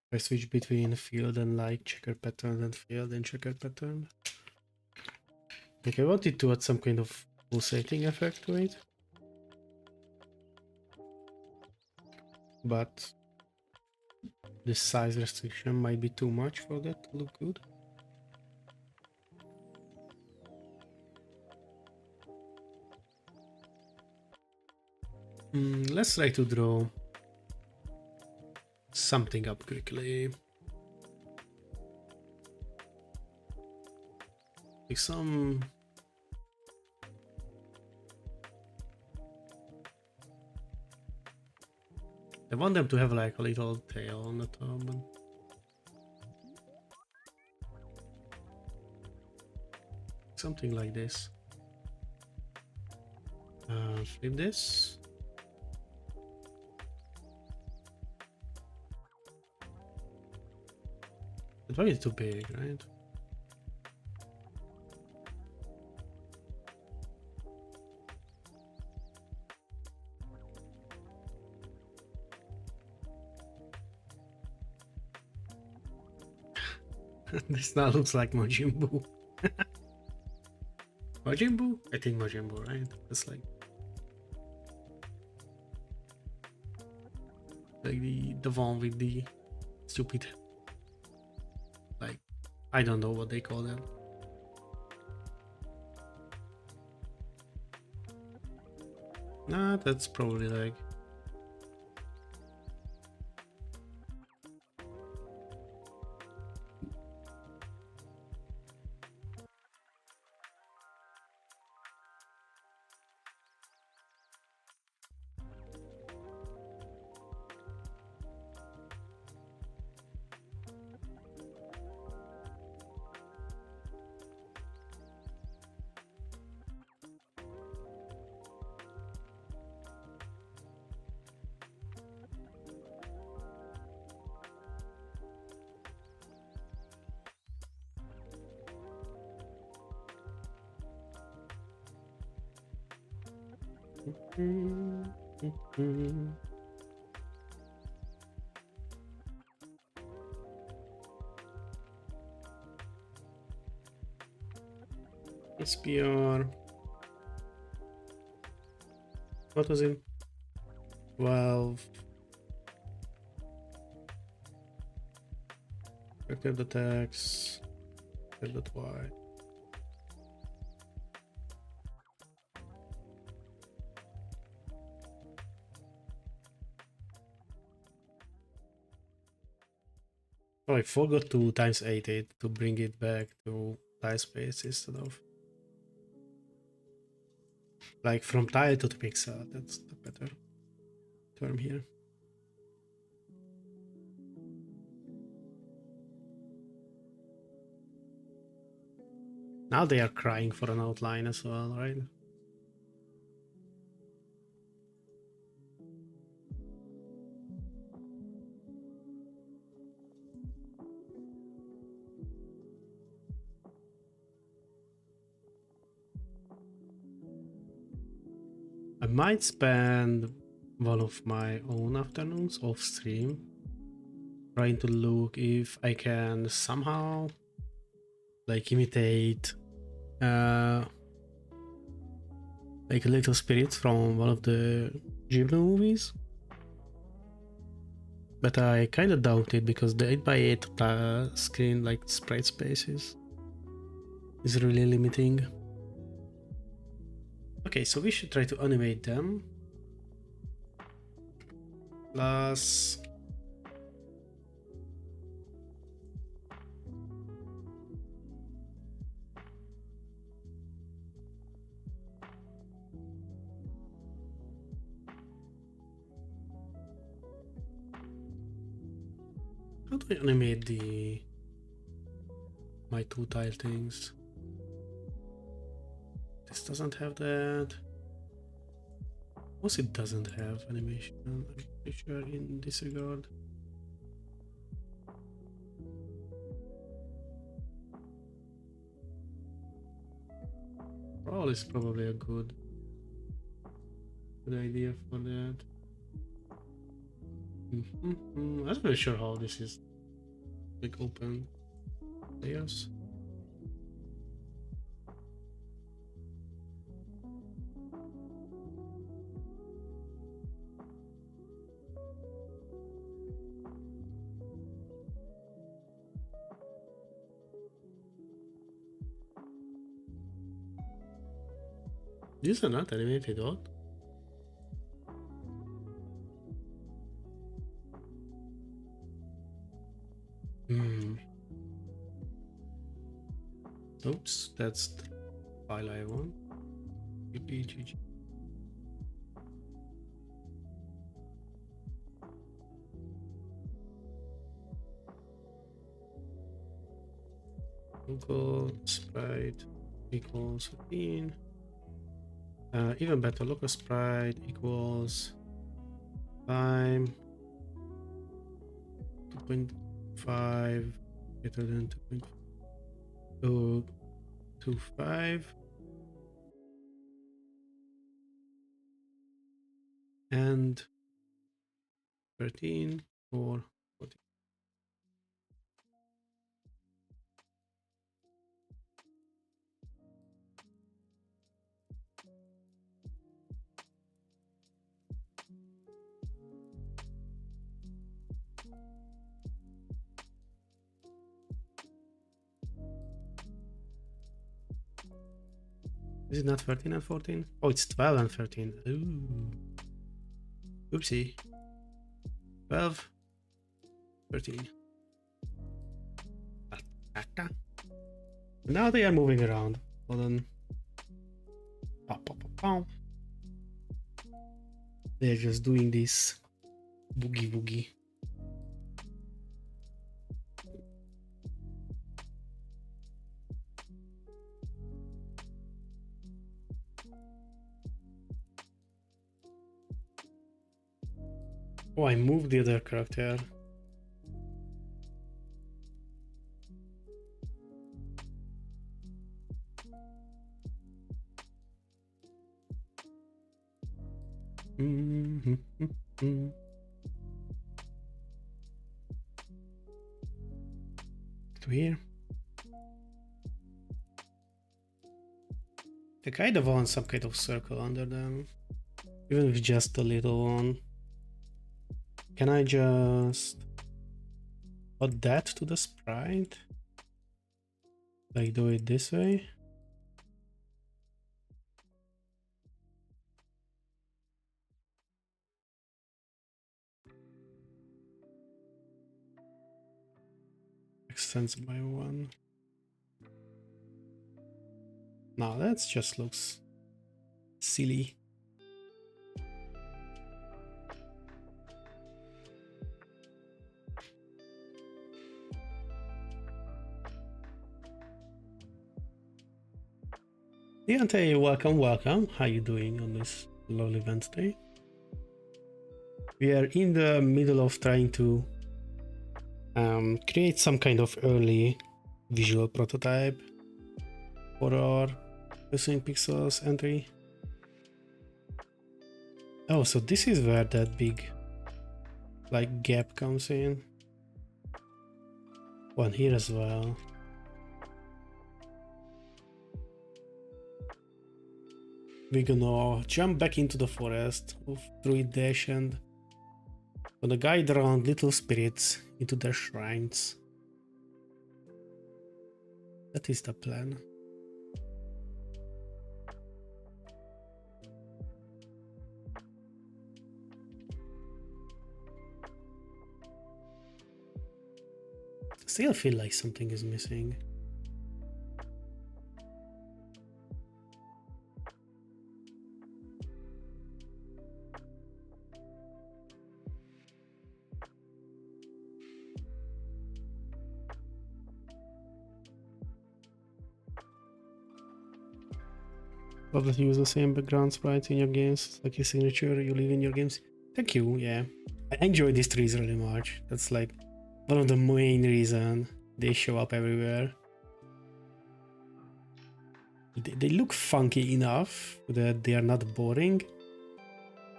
If I switch between field and like checker pattern and field and checker pattern. Like I wanted to add some kind of pulsating effect to it. But this size restriction might be too much for that to look good. Let's try to draw something up quickly. Like some... I want them to have like a little tail on the top. Something like this. Flip this. It's probably too big, right? This now looks like Majin Buu. Majin Buu? I think Majin Buu, right? It's like the one with the stupid, like, I don't know what they call them. Nah, that's probably like... SPR. What was it? 12. Vector the text. Y. Oh, I forgot to times 8 to bring it back to die space instead of... like from tile to pixel. That's the better term here. Now they are crying for an outline as well, right? I might spend one of my own afternoons off stream trying to look if I can somehow like imitate like a little spirit from one of the Ghibli movies. But I kind of doubt it because the 8x8 screen, like sprite spaces, is really limiting. Okay, so we should try to animate them. Plus... how do I animate my two tile things? This doesn't have that. Most it doesn't have animation. I'm pretty sure in this regard. Roll is probably a good idea for that. I'm not really sure how this is like open layers. These are not animated, what? Oops, that's the file I want. PPJJGG. Local sprite equals 15. Even better, local sprite equals time 2.5 greater than 2.025 and 13 or 14. Is it not 13 and 14? Oh, it's 12 and 13. Ooh. Oopsie. 12, 13. Now they are moving around. Hold on. They're just doing this boogie woogie. Oh, I moved the other character. To here. I kind of want some kind of circle under them, even if just a little one. Can I just add that to the sprite? Like do it this way? Extends by one. No, that just looks Silly. Deontay, welcome. How you doing on this lovely Wednesday? We are in the middle of trying to create some kind of early visual prototype for our Pursuing Pixels entry. Oh, so this is where that big like gap comes in. One here as well. We're gonna jump back into the forest of Druid Dash and gonna guide around little spirits into their shrines. That is the plan. Still feel like something is missing. Love that you use the same background sprites in your games, like your signature you leave in your games. Thank you, yeah. I enjoy these trees really much. That's like one of the main reasons they show up everywhere. They look funky enough that they are not boring,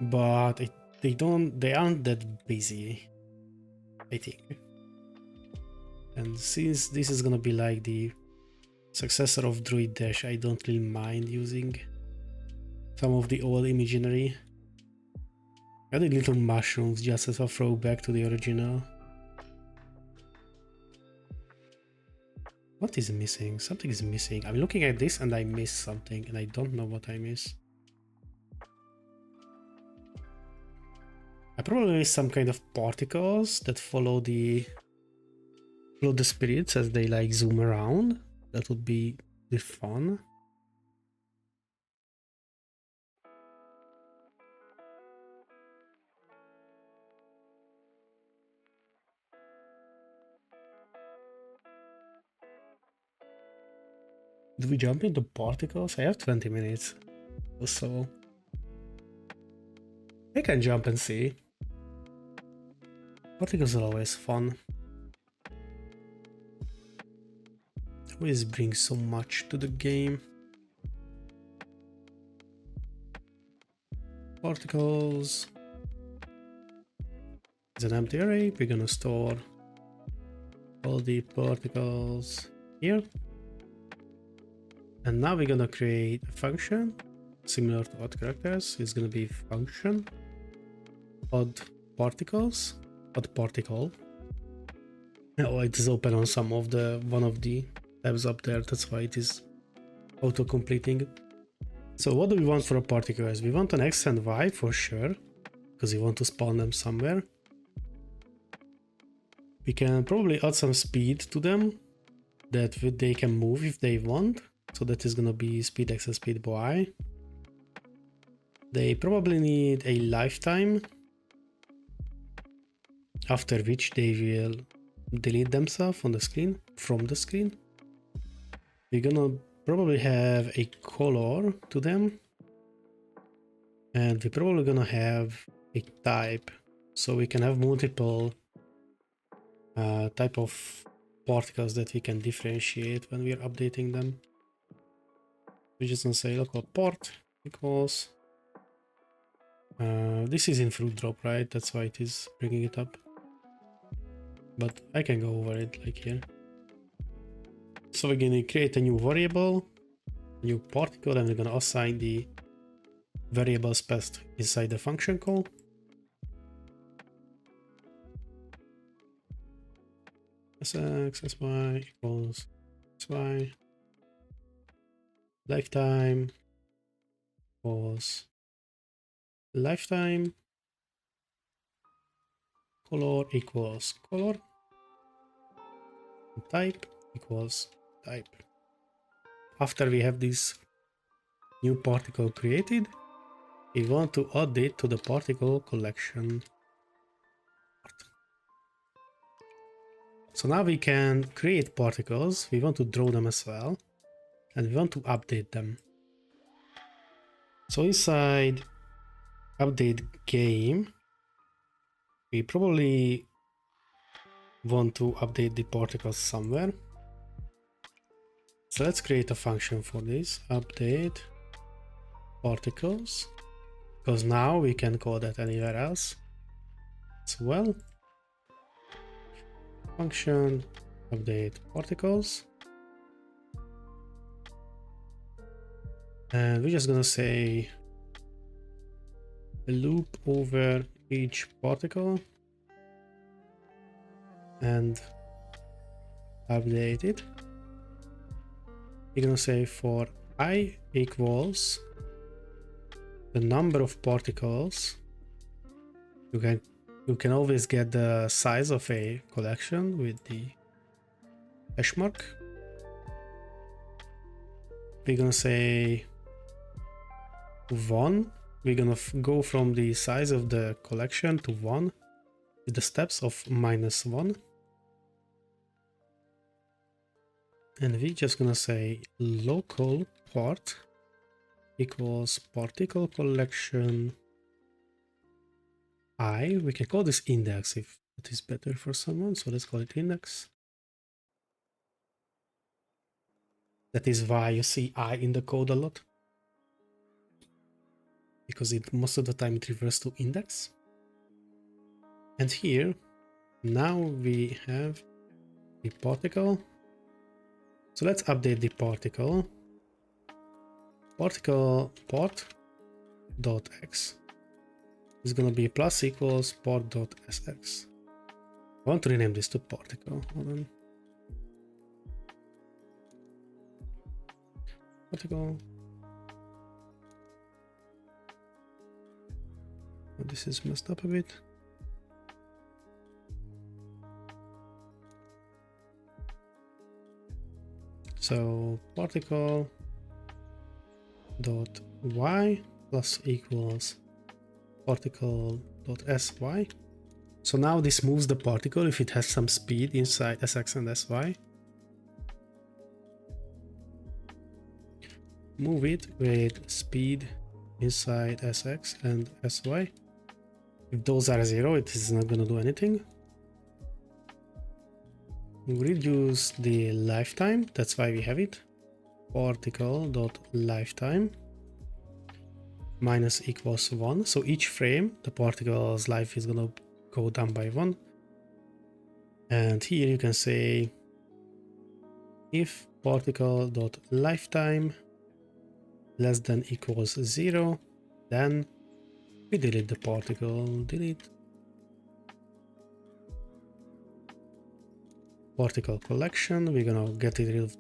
but they aren't that busy, I think. And since this is gonna be like the successor of Druid Dash, I don't really mind using some of the old imagery. I did little mushrooms just as a throwback to the original. What is missing? Something is missing. I'm looking at this and I miss something and I don't know what I miss. I probably miss some kind of particles that follow the spirits as they like zoom around. That would be fun. Do we jump into particles? I have 20 minutes or so. I can jump and see. Particles are always fun. Always bring so much to the game. Particles. It's an empty array. We're gonna store all the particles here. And now we're gonna create a function similar to odd characters. It's gonna be function odd particles, odd particle. Oh, it is open on some of the one of the tabs up there. That's why it is auto completing. So what do we want for a particles? We want an X and Y for sure, because we want to spawn them somewhere. We can probably add some speed to them that they can move if they want. So that is gonna be speed X and speed Y. They probably need a lifetime, after which they will delete themselves on the screen, from the screen. We're gonna probably have a color to them. And we're probably gonna have a type. So we can have multiple type of particles that we can differentiate when we are updating them. We're just gonna say local part equals. This is in fruit drop, right? That's why it is bringing it up. But I can go over it like here. So we're gonna create a new variable, new particle, and we're gonna assign the variable spec inside the function call. Sx sy equals sy lifetime equals lifetime, color equals color, type equals type. After we have this new particle created. We want to add it to the particle collection. So now we can create particles. We want to draw them as well. And we want to update them. So inside update game, we probably want to update the particles somewhere. So let's create a function for this, update particles, because now we can call that anywhere else as well. Function update particles. And we're just gonna say a loop over each particle and update it. We're gonna say for I equals the number of particles. You can always get the size of a collection with the hash mark. We're gonna say 1. We're gonna go from the size of the collection to 1 with the steps of -1. And we're just gonna say local part equals particle collection I. We can call this index if it is better for someone, so let's call it index. That is why you see I in the code a lot, because most of the time it refers to index. And here now we have the particle. So let's update the particle. Particle part dot x is gonna be plus equals part dot sx. I want to rename this to particle. Hold on. Particle. Oh, this is messed up a bit. So particle dot y plus equals particle dot sy. So now this moves the particle if it has some speed inside sx and sy. Move it with speed inside sx and sy. If those are 0, it is not going to do anything. Reduce the lifetime, that's why we have it. Particle dot lifetime minus equals 1. So each frame, the particle's life is going to go down by 1. And here you can say if particle dot lifetime less than equals 0, then we delete the particle. Delete particle collection. We're gonna get it rid of.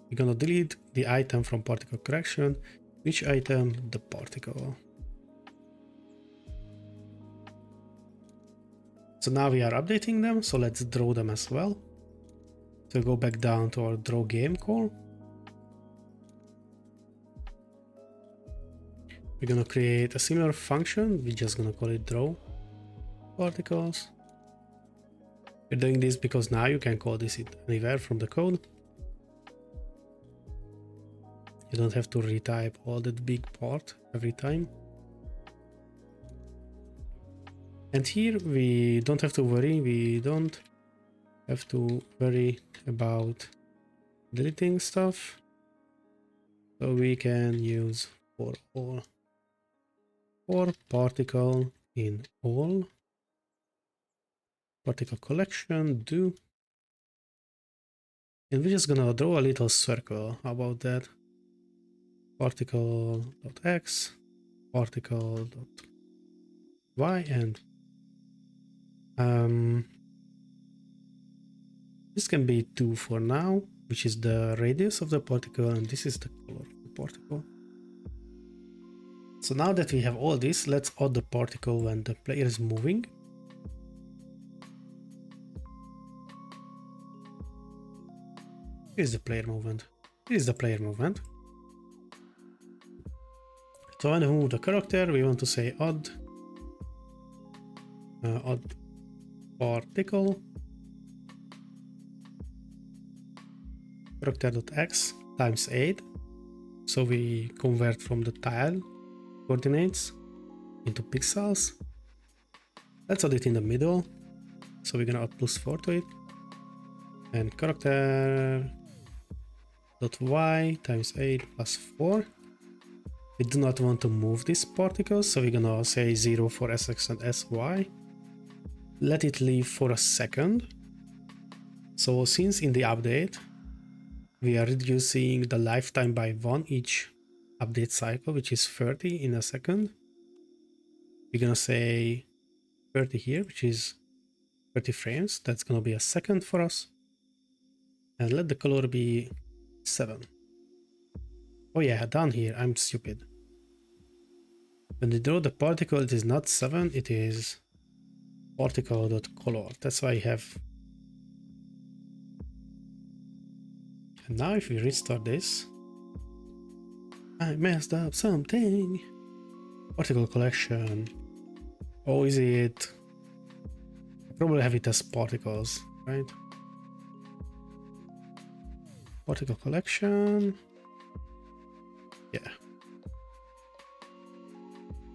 We're gonna delete the item from particle collection. Which item? The particle. So now we are updating them. So let's draw them as well. So go back down to our draw game call. We're gonna create a similar function. We're just gonna call it draw particles. We're doing this because now you can call this anywhere from the code. You don't have to retype all that big part every time. And here we don't have to worry. We don't have to worry about deleting stuff. So we can use for all. For particle in all. Particle collection, do. And we're just gonna draw a little circle. How about that? Particle.x, particle.y, and this can be 2 for now, which is the radius of the particle, and this is the color of the particle. So now that we have all this, let's add the particle when the player is moving. Here's the player movement. Here's the player movement. So when we move the character, we want to say add particle character.x times 8. So we convert from the tile coordinates into pixels. Let's add it in the middle. So we're gonna add +4 to it. And character dot y times 8 plus 4. We do not want to move these particles, so we're gonna say 0 for sx and sy. Let it live for a second. So since in the update we are reducing the lifetime by 1 each update cycle, which is 30 in a second, we're gonna say 30 here, which is 30 frames. That's gonna be a second for us. And let the color be 7. Oh yeah, down here, I'm stupid. When you draw the particle, it is not 7, it is particle.color. That's why I have. And now if we restart this, I messed up something. Particle collection. Oh, is it? Probably have it as particles, right? Particle collection. Yeah.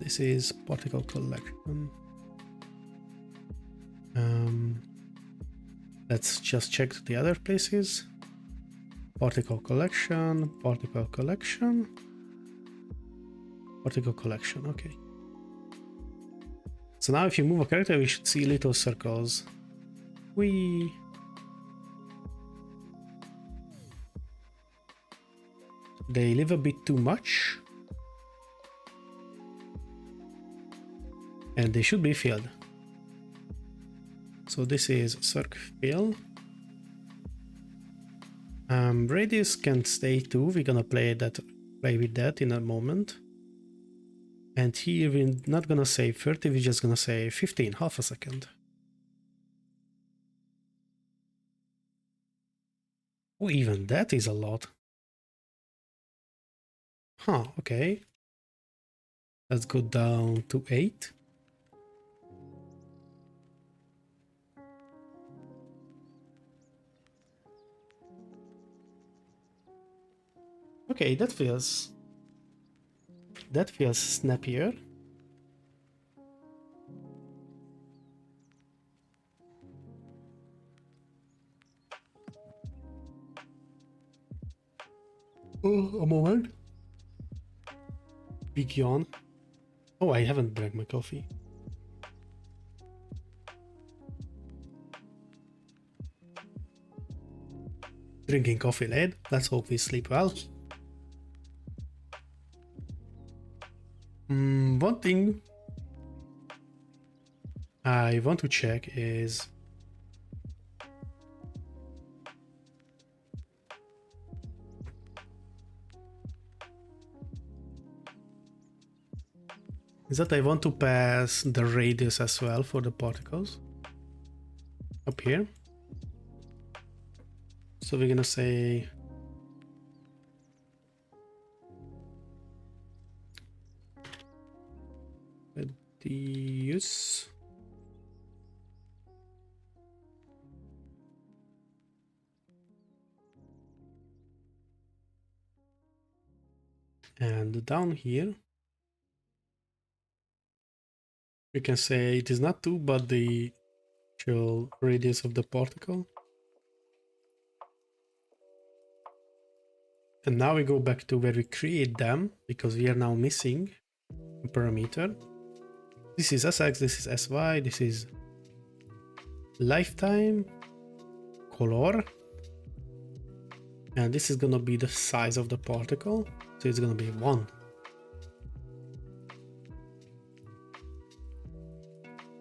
This is particle collection. Let's just check the other places. Particle collection, particle collection, particle collection, okay. So now if you move a character, we should see little circles. Whee! They live a bit too much. And they should be filled. So this is circ fill. Radius can stay too. We're gonna play with that in a moment. And here we're not gonna say 30, we're just gonna say 15, half a second. Oh, even that is a lot. Huh, okay. Let's go down to 8. Okay, that feels snappier. Oh, a moment. Big yawn. Oh, I haven't drank my coffee. Drinking coffee late. Let's hope we sleep well. One thing I want to check is that I want to pass the radius as well for the particles up here. So we're gonna say radius and down here we can say it is not 2 but the actual radius of the particle. And now we go back to where we create them because we are now missing a parameter. This is SX, this is SY, this is lifetime, color, and this is gonna be the size of the particle, so it's gonna be 1.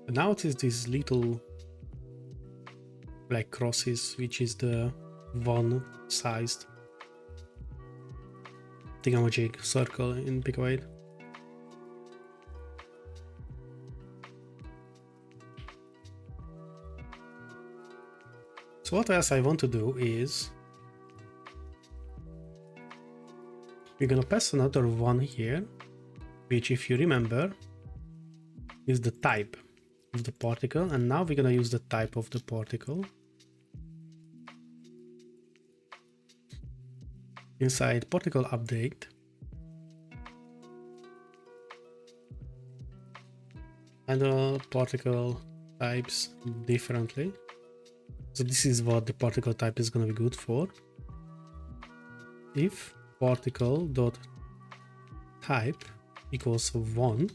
And now it is these little like crosses, which is the 1 sized thingamajig circle in PICO-8. So what else I want to do is we're gonna pass another 1 here which, if you remember, is the type of the particle. And now we're gonna use the type of the particle inside particle update. Handle particle types differently. So this is what the particle type is going to be good for. If particle dot type equals 1,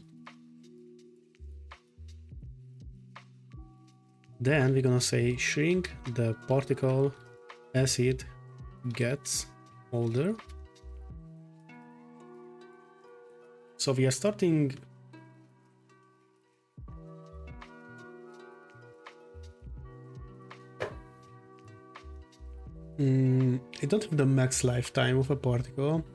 then we're going to say shrink the particle as it gets older. So we are starting I don't have the max lifetime of a particle.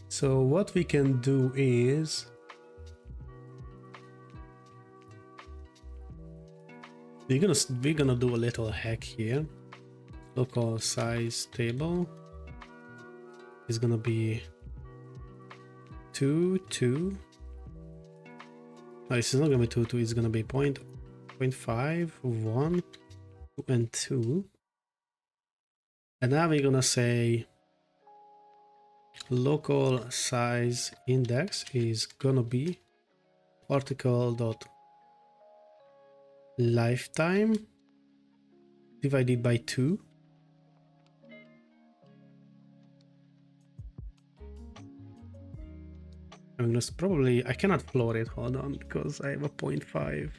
So what we can do is we're gonna do a little hack here. Local size table is gonna be 2, 2. No, this is not gonna be 2, 2. It's gonna be 0.5, 1, 2, and 2. And now we're gonna say local size index is gonna be particle dot lifetime divided by 2. I'm gonna probably, I cannot floor it, hold on, because I have a 0.5.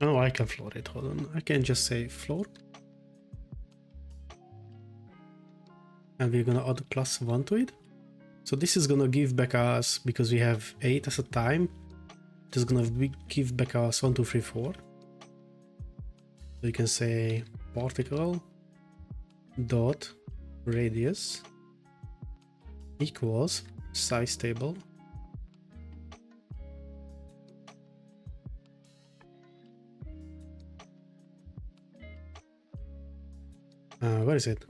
Oh, I can floor it, hold on. I can just say floor. And we're gonna add +1 to it. So this is gonna give back us, because we have 8 as a time, it is gonna give back us 1, 2, 3, 4. So you can say particle dot radius equals size table where is it?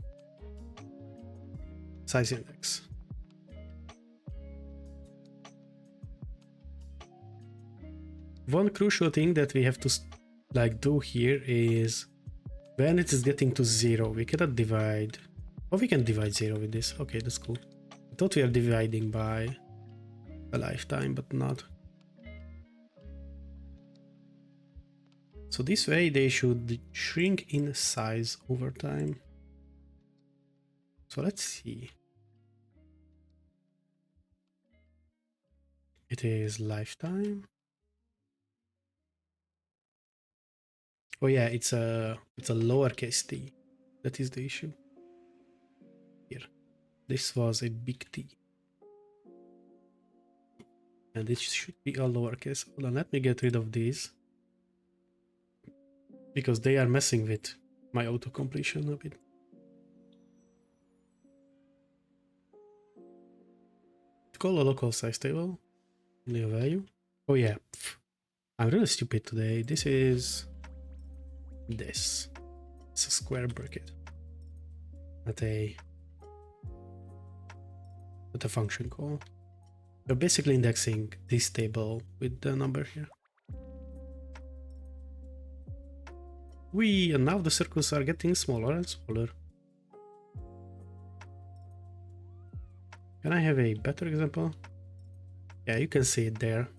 Size index. One crucial thing that we have to do here is when it is getting to 0, we cannot divide. Oh, we can divide 0 with this. Okay, that's cool. I thought we are dividing by a lifetime, but not. So this way they should shrink in size over time. So let's see. It is lifetime. Oh yeah, it's a lowercase t. That is the issue. Here. This was a big T. And it should be a lowercase. Hold on, let me get rid of these. Because they are messing with my auto-completion a bit. Call a local size table. Only a value. Oh yeah. I'm really stupid today. This is this. It's a square bracket. Not a function call. We're basically indexing this table with the number here. And now the circles are getting smaller and smaller. Can I have a better example? Yeah, you can see it there.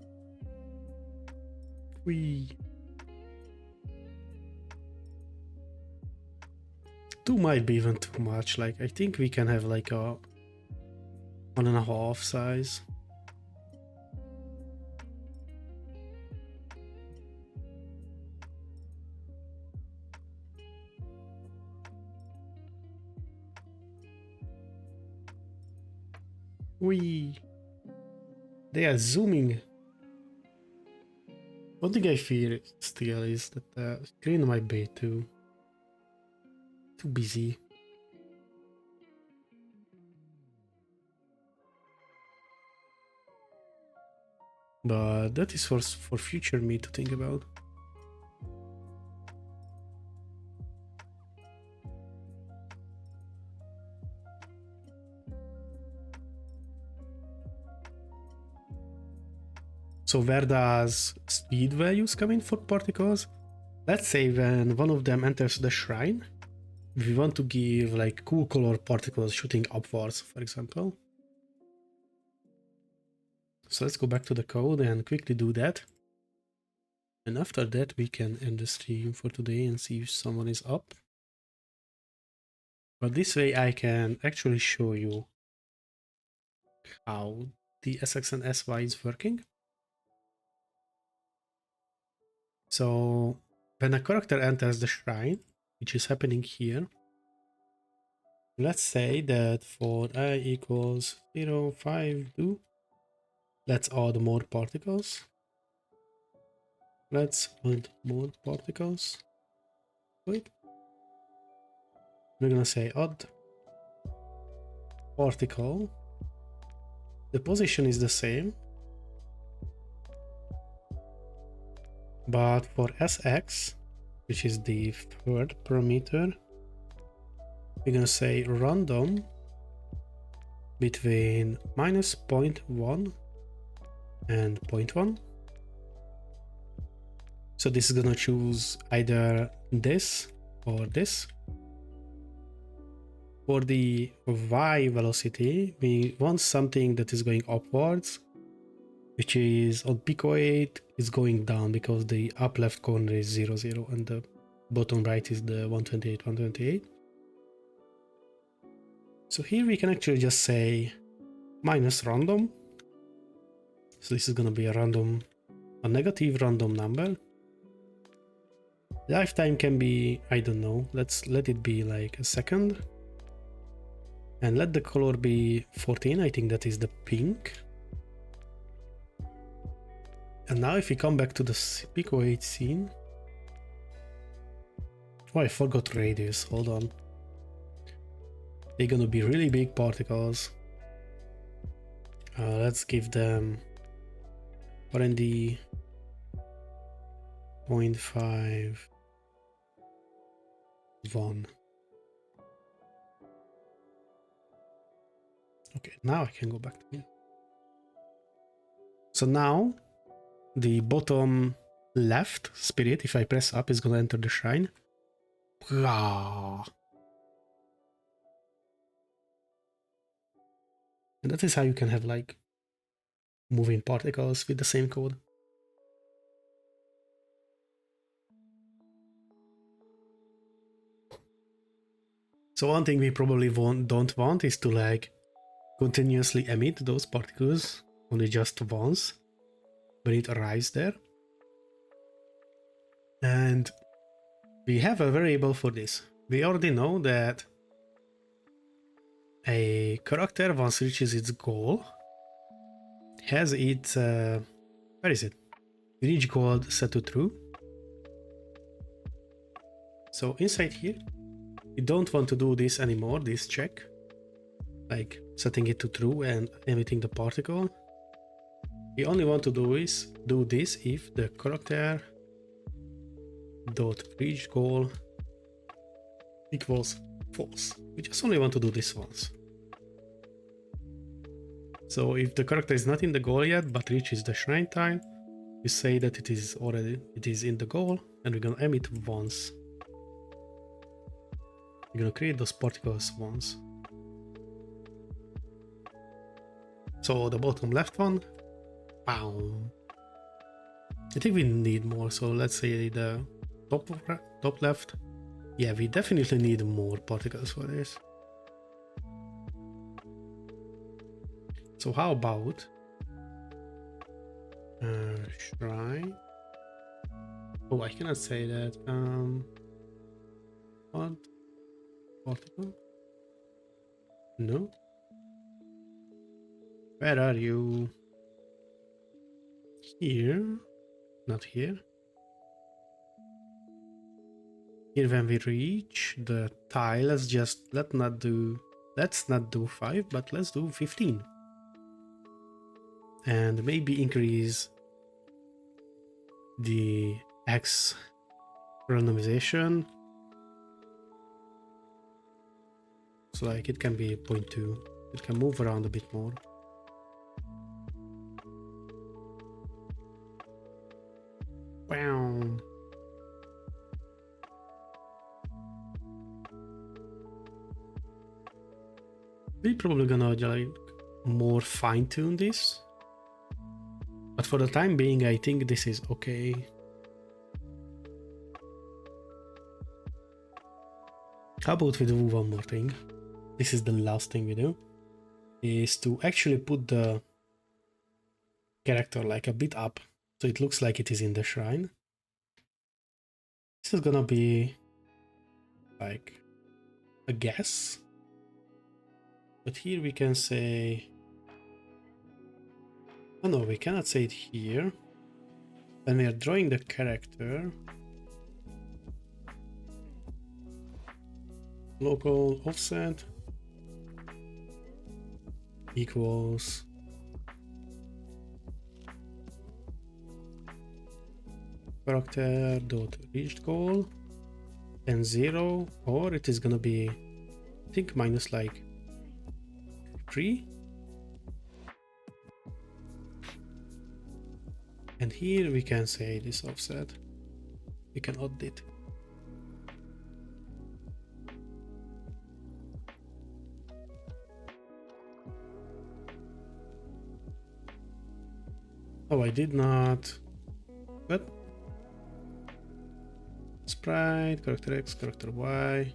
2 might be even too much. Like, I think we can have like a 1.5 size. They are zooming. One thing I fear still is that the screen might be too busy. but that is for future me to think about. So where does speed values come in for particles? Let's say when one of them enters the shrine, we want to give like cool color particles shooting upwards, for example. So let's go back to the code and quickly do that. And after that, we can end the stream for today and see if someone is up. But this way I can actually show you how the SX and SY is working. So when a character enters the shrine, which is happening here, let's say that for I equals 0, 5, 2, let's add more particles. Let's add more particles. Wait. We're gonna say add particle. The position is the same, but for SX, which is the third parameter, we're gonna say random between minus 0.1 and 0.1. So this is gonna choose either this or this. For the Y velocity, we want something that is going upwards, which is on PICO-8 is going down because the up left corner is 0, 0 and the bottom right is the 128, 128. So here we can actually just say minus random. So this is gonna be a negative random number. Lifetime can be, I don't know, let's let it be like a second. And let the color be 14, I think that is the pink. And now if we come back to the PICO-8 scene. Oh, I forgot radius, hold on. They're gonna be really big particles. Let's give them R&D 0.5, 1. Okay, now I can go back to here. So now the bottom left spirit, if I press up, is gonna enter the shrine. And that is how you can have like moving particles with the same code. So one thing we probably don't want is to like continuously emit those particles only just once when it arrives there. And we have a variable for this. We already know that a character, once it reaches its goal, has its where is it? Reach goal set to true. So inside here, we don't want to do this anymore, this check, like setting it to true and emitting the particle. We only want to do this if the character dot reach goal equals false. We just only want to do this once. So if the character is not in the goal yet but reaches the shrine time, we say that it is in the goal, and we're gonna emit once. We're gonna create those particles once. So the bottom left one, wow. I think we need more, so let's say the top left. Yeah, we definitely need more particles for this. So how about shrine? Oh, I cannot say that. What particle? No. Where are you? Here? Not here. Here when we reach the tile, let's not do 5, but let's do 15. And maybe increase the X randomization. So like it can be 0.2. It can move around a bit more. Wow. We're probably gonna like more fine-tune this. But for the time being, I think this is okay. How about we do one more thing? This is the last thing we do. Is to actually put the character like a bit up. So it looks like it is in the shrine. This is gonna be like a guess. But here we can say... Oh no, we cannot say it here. When we are drawing the character, local offset equals character dot reached goal and 0, or it is gonna be, I think, minus like 3. And here we can say this offset. We can add it. Oh, I did not. What? Sprite, character X, character Y.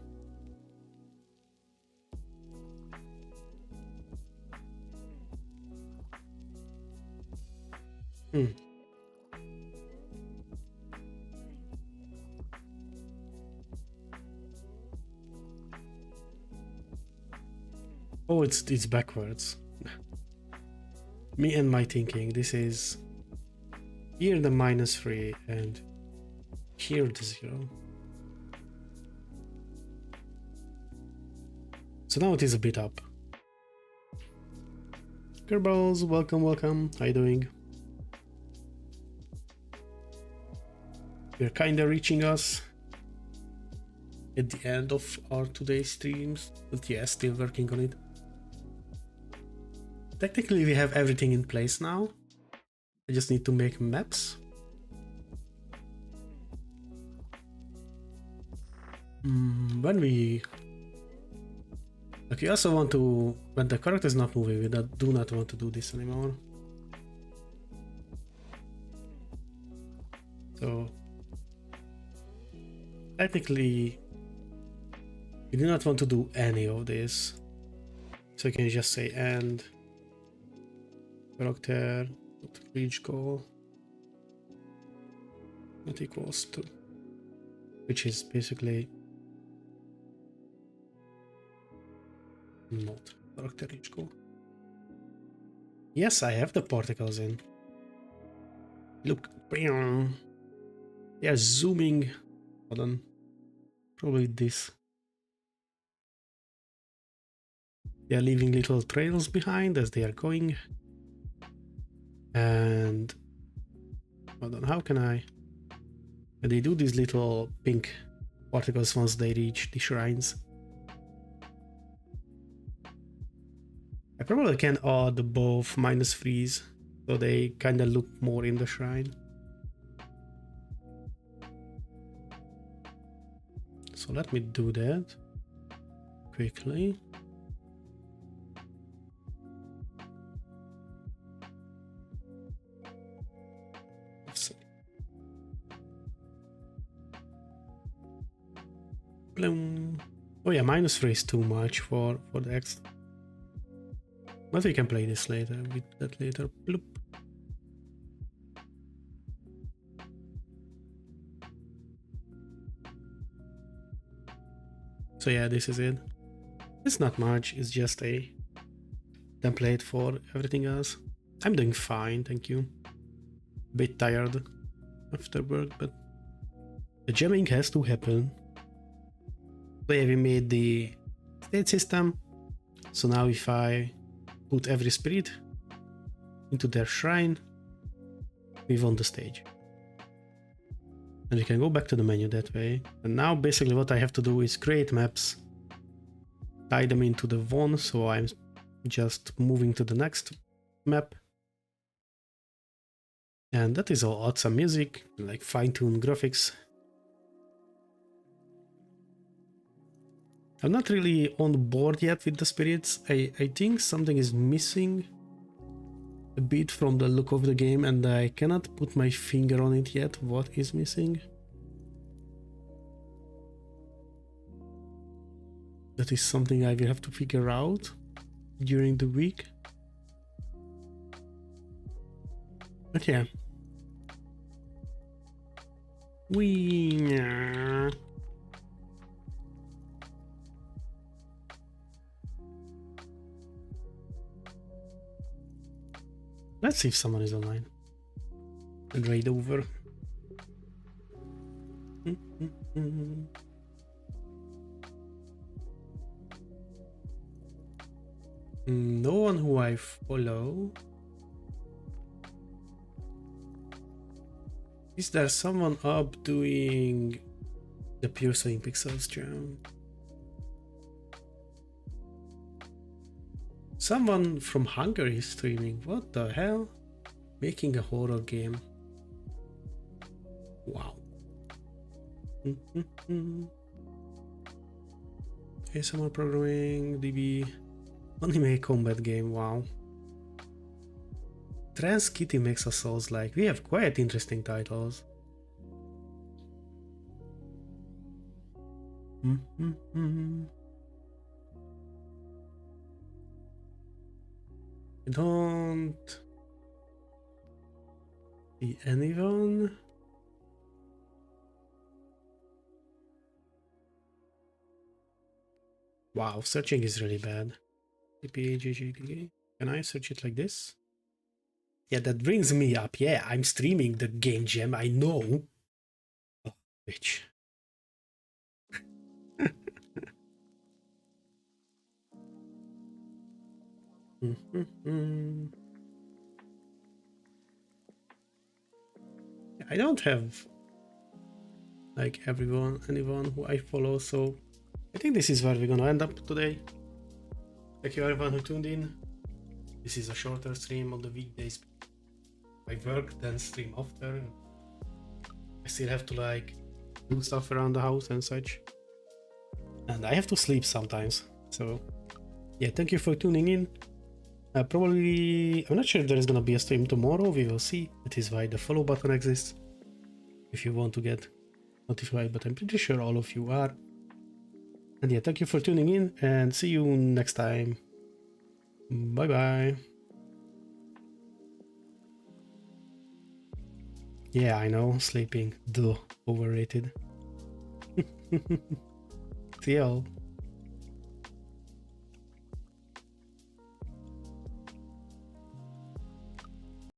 Oh, it's backwards. Me and my thinking. This is here the -3 and here the 0. So now it is a bit up. Kerbals, welcome, welcome. How you doing? You're kinda reaching us at the end of our today's streams, but yeah, still working on it. Technically, we have everything in place now. I just need to make maps. When we... Okay, I also want to... When the character is not moving, we do not want to do this anymore. So... Technically, we do not want to do any of this. So you can just say end character reach goal not equals to, which is basically not character reach goal. Yes, I have the particles in. Look, they are zooming. Hold on, probably this. They are leaving little trails behind as they are going. And hold on, how can I? And they do these little pink particles once they reach the shrines. I probably can add both -3s so they kind of look more in the shrine. So let me do that quickly. Bloom. Oh yeah, -3 is too much for the X. But we can play this later, with that later. Bloop. So yeah, this is it. It's not much, it's just a template for everything else. I'm doing fine, thank you. Bit tired after work, but the jamming has to happen. So yeah, we made the state system. So now if I put every spirit into their shrine, we won the stage. And you can go back to the menu that way. And now basically what I have to do is create maps, tie them into the one, so I'm just moving to the next map. And that is all. Add some music, like fine-tune graphics. I'm not really on board yet with the spirits. I think something is missing a bit from the look of the game, and I cannot put my finger on it yet. What is missing? That is something I will have to figure out during the week. But yeah. Let's see if someone is online. And raid over. No one who I follow. Is there someone up doing the Pure Sewing Pixels jam? Someone from Hungary is streaming. What the hell? Making a horror game. Wow. ASMR programming, DB. Anime combat game, wow. Trans Kitty makes us souls like. We have quite interesting titles. I don't see anyone. Wow, searching is really bad. PPJJGG. Can I search it like this? Yeah, that brings me up. Yeah, I'm streaming the game jam, I know. Oh, bitch. I don't have like anyone who I follow, so I think this is where we're gonna end up today. Thank you everyone who tuned in. This is a shorter stream on the weekdays. I work, then stream after. I still have to like do stuff around the house and such. And I have to sleep sometimes. So yeah, thank you for tuning in. Probably, I'm not sure if there is gonna be a stream tomorrow. We will see. That is why the follow button exists. If you want to get notified, but I'm pretty sure all of you are. And yeah, thank you for tuning in and see you next time. Bye bye. Yeah, I know, sleeping, duh, overrated. See y'all.